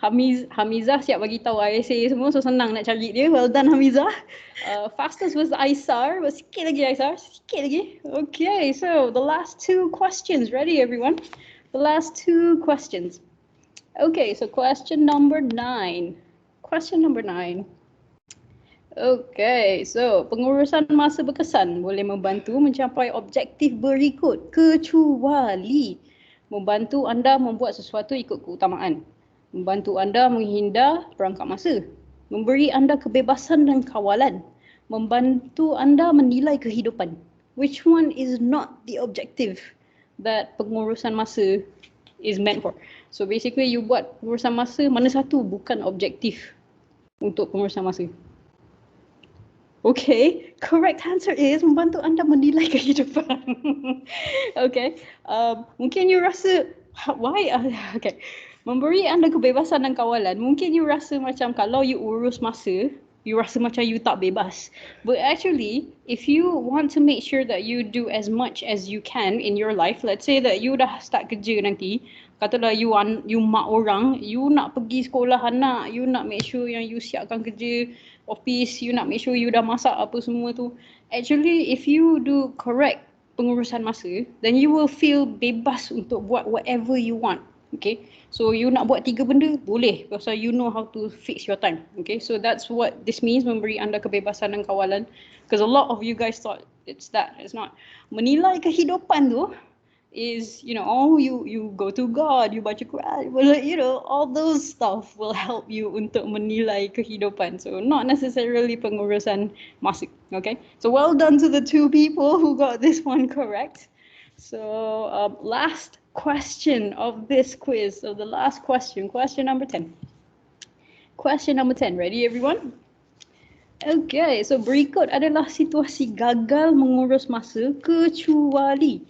Hamizah siap bagi tahu ISA semua, so senang nak cari dia. Well done Hamizah. Fastest was Aisar, but sikit lagi Aisar, sikit lagi. Okay, so the last 2 questions. Ready everyone? The last 2 questions. Okay, so question number 9. Question number 9. Okay, so pengurusan masa berkesan boleh membantu mencapai objektif berikut kecuali membantu anda membuat sesuatu ikut keutamaan, membantu anda menghindar perangkap masa, memberi anda kebebasan dan kawalan, membantu anda menilai kehidupan. Which one is not the objective that pengurusan masa is meant for? So basically you buat pengurusan masa, mana satu bukan objektif untuk pengurusan masa? Okay, correct answer is membantu anda menilai kehidupan. Okay, mungkin you rasa, why? Okay. Memberi anda kebebasan dan kawalan, mungkin you rasa macam kalau you urus masa, you rasa macam you tak bebas. But actually, if you want to make sure that you do as much as you can in your life, let's say that you dah start kerja nanti, katalah you mak orang, you nak pergi sekolah anak, you nak make sure yang you siapkan kerja office, you nak make sure you dah masak apa semua tu. Actually, if you do correct pengurusan masa, then you will feel bebas untuk buat whatever you want. Okay, so you nak buat 3 benda, boleh, pasal you know how to fix your time. Okay, so that's what this means, memberi anda kebebasan dan kawalan. Because a lot of you guys thought it's that. It's not. Menilai kehidupan tu, is, oh, you go to God, you baca Quran, well, all those stuff will help you untuk menilai kehidupan. So not necessarily pengurusan masa. Okay, so well done to the two people who got this one correct. So last question of this quiz. So the last question number 10. Question number 10. Ready, everyone? Okay, so berikut adalah situasi gagal mengurus masa kecuali.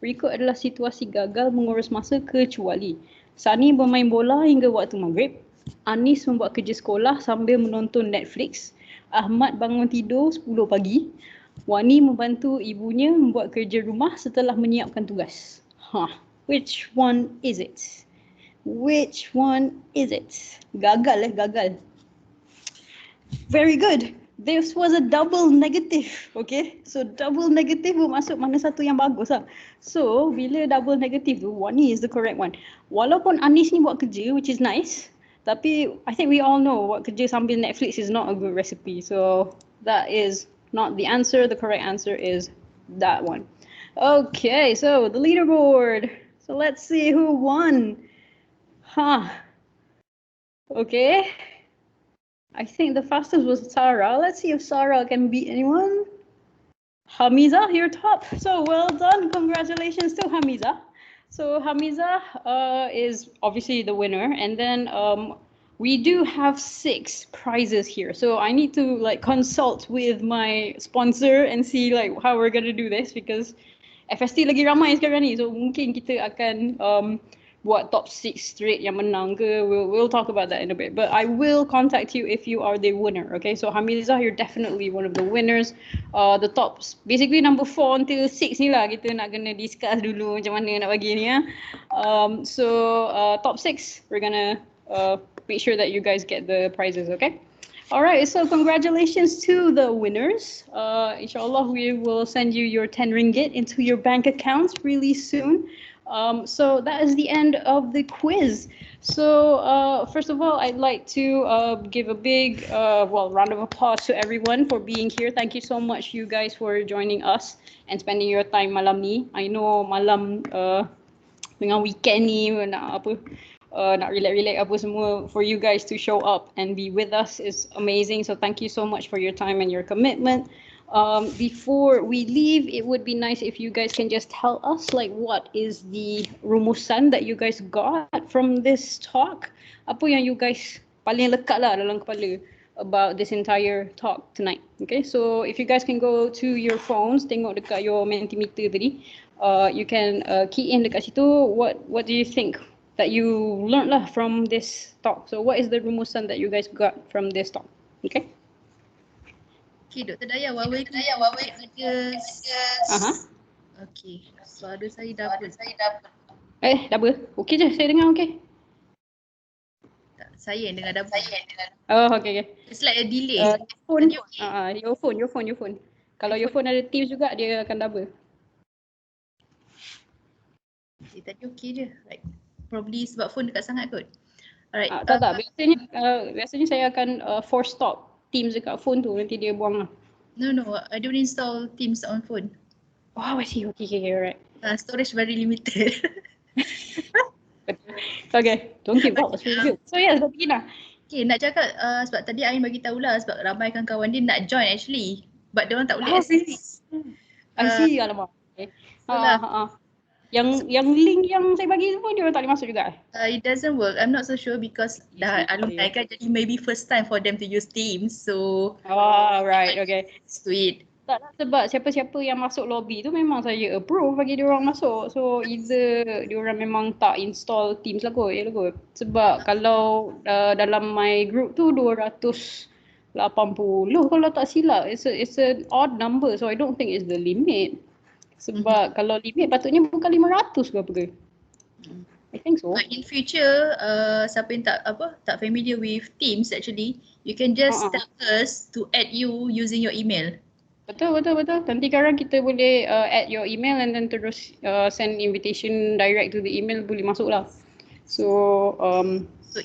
Berikut adalah situasi gagal mengurus masa kecuali. Sani bermain bola hingga waktu maghrib. Anis membuat kerja sekolah sambil menonton Netflix. Ahmad bangun tidur 10 pagi. Wani membantu ibunya membuat kerja rumah setelah menyiapkan tugas. Which one is it? Which one is it? Gagal. Very good. This was a double negative. Okay. So double negative bermaksud mana satu yang bagus lah. So bila double negative tu, Wani is the correct one. Walaupun Anis ni buat kerja, which is nice. Tapi I think we all know buat kerja sambil Netflix is not a good recipe. So that is not the answer. The correct answer is that one. Okay. So the leaderboard. So let's see who won. Okay. I think the fastest was Sarah. Let's see if Sarah can beat anyone. Hamiza, you're top. So well done. Congratulations to Hamiza. So Hamiza is obviously the winner. And then we do have 6 prizes here. So I need to consult with my sponsor and see how we're going to do this, because FST lagi ramai sekarang ni. So mungkin kita akan buat top 6 straight yang menang ke. We'll talk about that in a bit. But I will contact you if you are the winner. Okay, so Hamiza, you're definitely one of the winners. The tops, basically number 4 until 6 ni lah kita nak kena discuss dulu macam mana nak bagi ni ya. So top 6, we're gonna make sure that you guys get the prizes. Okay. Alright, so congratulations to the winners. Inshallah, we will send you your 10 ringgit into your bank accounts really soon. So that is the end of the quiz. So first of all, I'd like to give a big round of applause to everyone for being here. Thank you so much, you guys, for joining us and spending your time malam ni. I know malam dengan weekend ni nak relax apa semua, for you guys to show up and be with us is amazing. So thank you so much for your time and your commitment. Before we leave, it would be nice if you guys can just tell us what is the rumusan that you guys got from this talk. Apa yang you guys paling lekat lah dalam kepala about this entire talk tonight. Okay, so if you guys can go to your phones, tengok dekat your Mentimeter tadi, you can key in dekat situ what do you think that you learned lah from this talk. So what is the rumusan that you guys got from this talk? Okay. Okay, Dr. Daya, Wawa ada. Okay, suara saya double. Double. Okay je, saya dengar okay. Tak, saya yang dengar double. Oh, okay. It's like a delay. Phone. Your phone. Kalau your phone ada Teams juga, dia akan double. Okay, tadi okay je. Right. Probably sebab phone dekat sangat kot. Alright. Tak. Biasanya saya akan force stop Teams dekat phone tu, nanti dia buang lah. No, I don't install Teams on phone. Oh, I see. Okay, alright. Storage very limited. Okay, don't give up. That's really good. So yes, begin lah. Okay, nak cakap sebab tadi Ain bagi tahulah sebab ramai kawan dia nak join actually. But dia orang tak boleh access. I see, alamak. Okay. Yang link yang saya bagi tu pun dia orang tak boleh masuk juga. It doesn't work. I'm not so sure because dah alumni kan, jadi maybe first time for them to use Teams. So right, okay. Sweet. Tak lah, sebab siapa-siapa yang masuk lobby tu memang saya approve bagi dia orang masuk. So either dia orang memang tak install Teams lah kot, Sebab kalau dalam my group tu 280 kalau tak silap. It's an odd number, so I don't think it's the limit. Sebab kalau limit patutnya bukan 500 ke apa ke? I think so. But in future, siapa yang tak familiar with Teams actually, you can just tell us to add you using your email. Betul. Nanti sekarang kita boleh add your email and then terus send invitation direct to the email, boleh masuk lah. So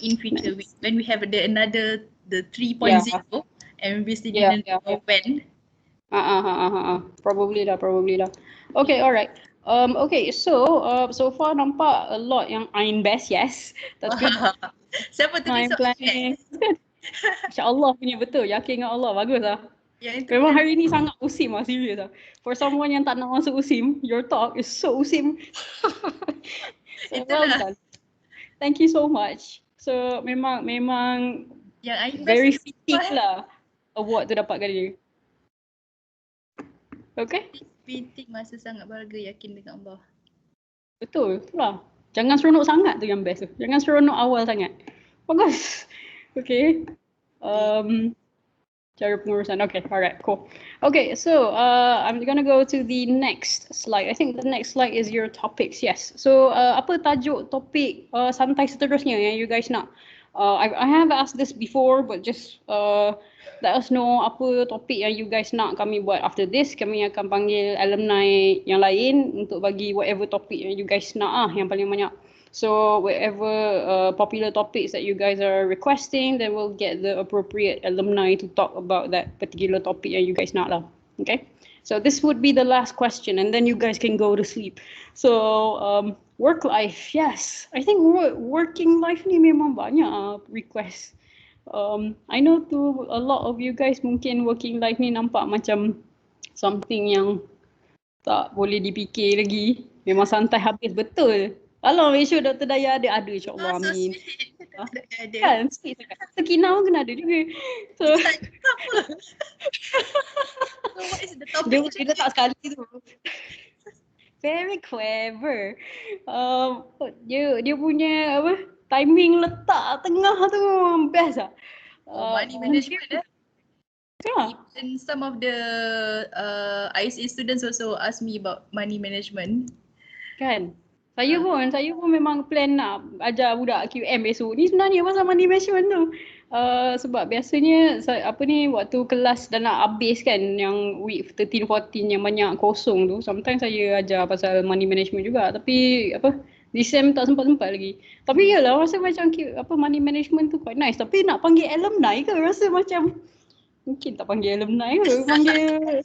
in future, when we have the 3.0 and we still didn't know when. Probably lah. Okay, alright. Okay, so far nampak a lot yang Ain best, yes. That's good. Siapa tulis Time planning. InsyaAllah punya betul, yakin dengan Allah, bagus lah. Yang itu Memang kan hari ni sangat usim lah, serius lah. For someone yang tak nak masuk usim, your talk is so usim. So well itulah done. Thank you so much. So memang yang Ain very best fitting lah award tu dapatkan dia. Okay? fitting masa sangat berharga, yakin dengan Allah. Betul, itulah. Jangan seronok sangat tu yang best tu. Jangan seronok awal sangat. Bagus. Okay. Cara pengurusan. Okay, alright, cool. Okay, so I'm gonna go to the next slide. I think the next slide is your topics. Yes. So apa tajuk topik santai seterusnya yang you guys nak? I have asked this before, but just let us know apa topik yang you guys nak kami buat after this. Kami akan panggil alumni yang lain untuk bagi whatever topik yang you guys nak yang paling banyak. So whatever popular topics that you guys are requesting, then we'll get the appropriate alumni to talk about that particular topic yang you guys nak lah. Okay? So this would be the last question, and then you guys can go to sleep. So work life, yes. I think working life ni memang banyak request. I know to a lot of you guys mungkin working life ni nampak macam something yang tak boleh dipikir lagi. Memang santai habis, betul. Kalau make sure Dr. Daya ada insyaAllah, So amin. sweet. Ada. Kan, sweet sangat. Sekina pun kena ada juga. So, So what is the topic? dia letak sekali tu. Very clever. Dia punya apa? Timing letak tengah tu best lah. Money management Yeah. And some of the ISA students also ask me about money management. Kan? Saya pun memang plan nak ajar budak QM besok. Ni sebenarnya pasal money management tu. Sebab biasanya waktu kelas dah nak habis kan, yang week 13-14 yang banyak kosong tu, sometimes saya ajar pasal money management juga. Tapi di SEM tak sempat-sempat lagi. Tapi yalah, rasa macam money management tu quite nice. Tapi nak panggil alumni ke, rasa macam mungkin tak panggil alumni ke, panggil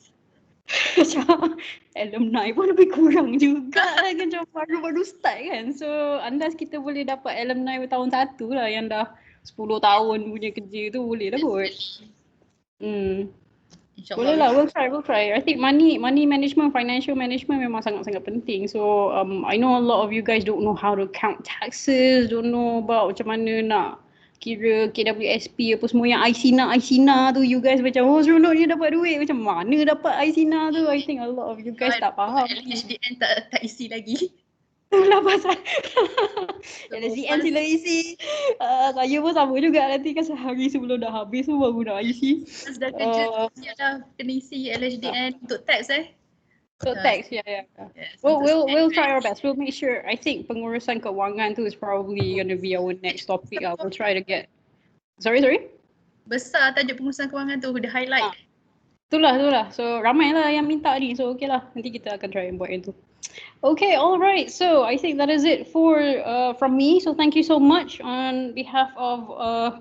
macam alumni pun lebih kurang juga kan, macam baru-baru start kan. So unless kita boleh dapat alumni bertahun satu lah yang dah 10 tahun punya kerja tu, boleh lah kot. Boleh lah, we'll try. I think money management, financial management memang sangat-sangat penting. So I know a lot of you guys don't know how to count taxes, don't know about macam mana nak kira KWSP apa semua yang ICNA tu. You guys macam seronok dia dapat duit, macam mana dapat ICNA tu. I think a lot of you guys tak faham. LHDN tak isi lagi. Itulah pasal LSDN sila isi. Saya pun sama juga, nanti kan sehari sebelum dah habis tu baru nak isi. Pas dah kerja dah kena isi LHDN untuk tax So tax, yeah. Yes, We'll try our best. We'll make sure. I think pengurusan keuangan tu is probably going to be our next topic. We'll try to get. Sorry. Besar tajuk pengurusan kewangan tu, the highlight. Itulah. So ramai lah yang minta ni. So okay lah. Nanti kita akan try and buat yang tu. Okay, all right. So I think that is it for from me. So thank you so much on behalf of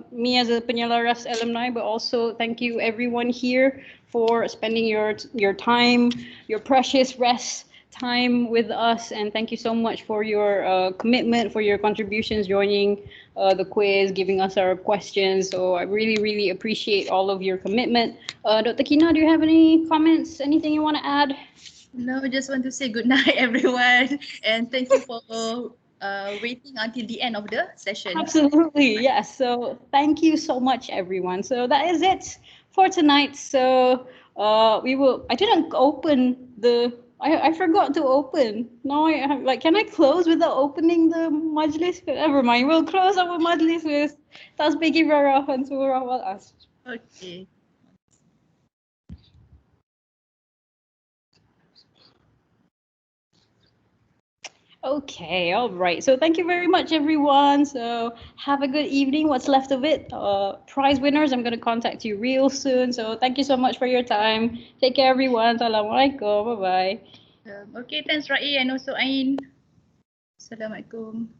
me as a Penyelaras alumni, but also thank you everyone here for spending your time, your precious rest time with us, and thank you so much for your commitment, for your contributions, joining the quiz, giving us our questions. So I really appreciate all of your commitment. Dr. Kina, do you have any comments, anything you want to add? No, just want to say good night everyone, and thank you for waiting until the end of the session. Absolutely, yes. So thank you so much everyone. So that is it for tonight. So I didn't open I forgot to open. Now can I close without opening the majlis? Never mind, we'll close our majlis with tasbih ibrarah and surah wal asr. Okay. Okay, all right. So thank you very much, everyone. So have a good evening, what's left of it. Prize winners, I'm going to contact you real soon. So thank you so much for your time. Take care, everyone. Assalamualaikum. Bye-bye. Okay, thanks Rai and also Ain. Assalamualaikum.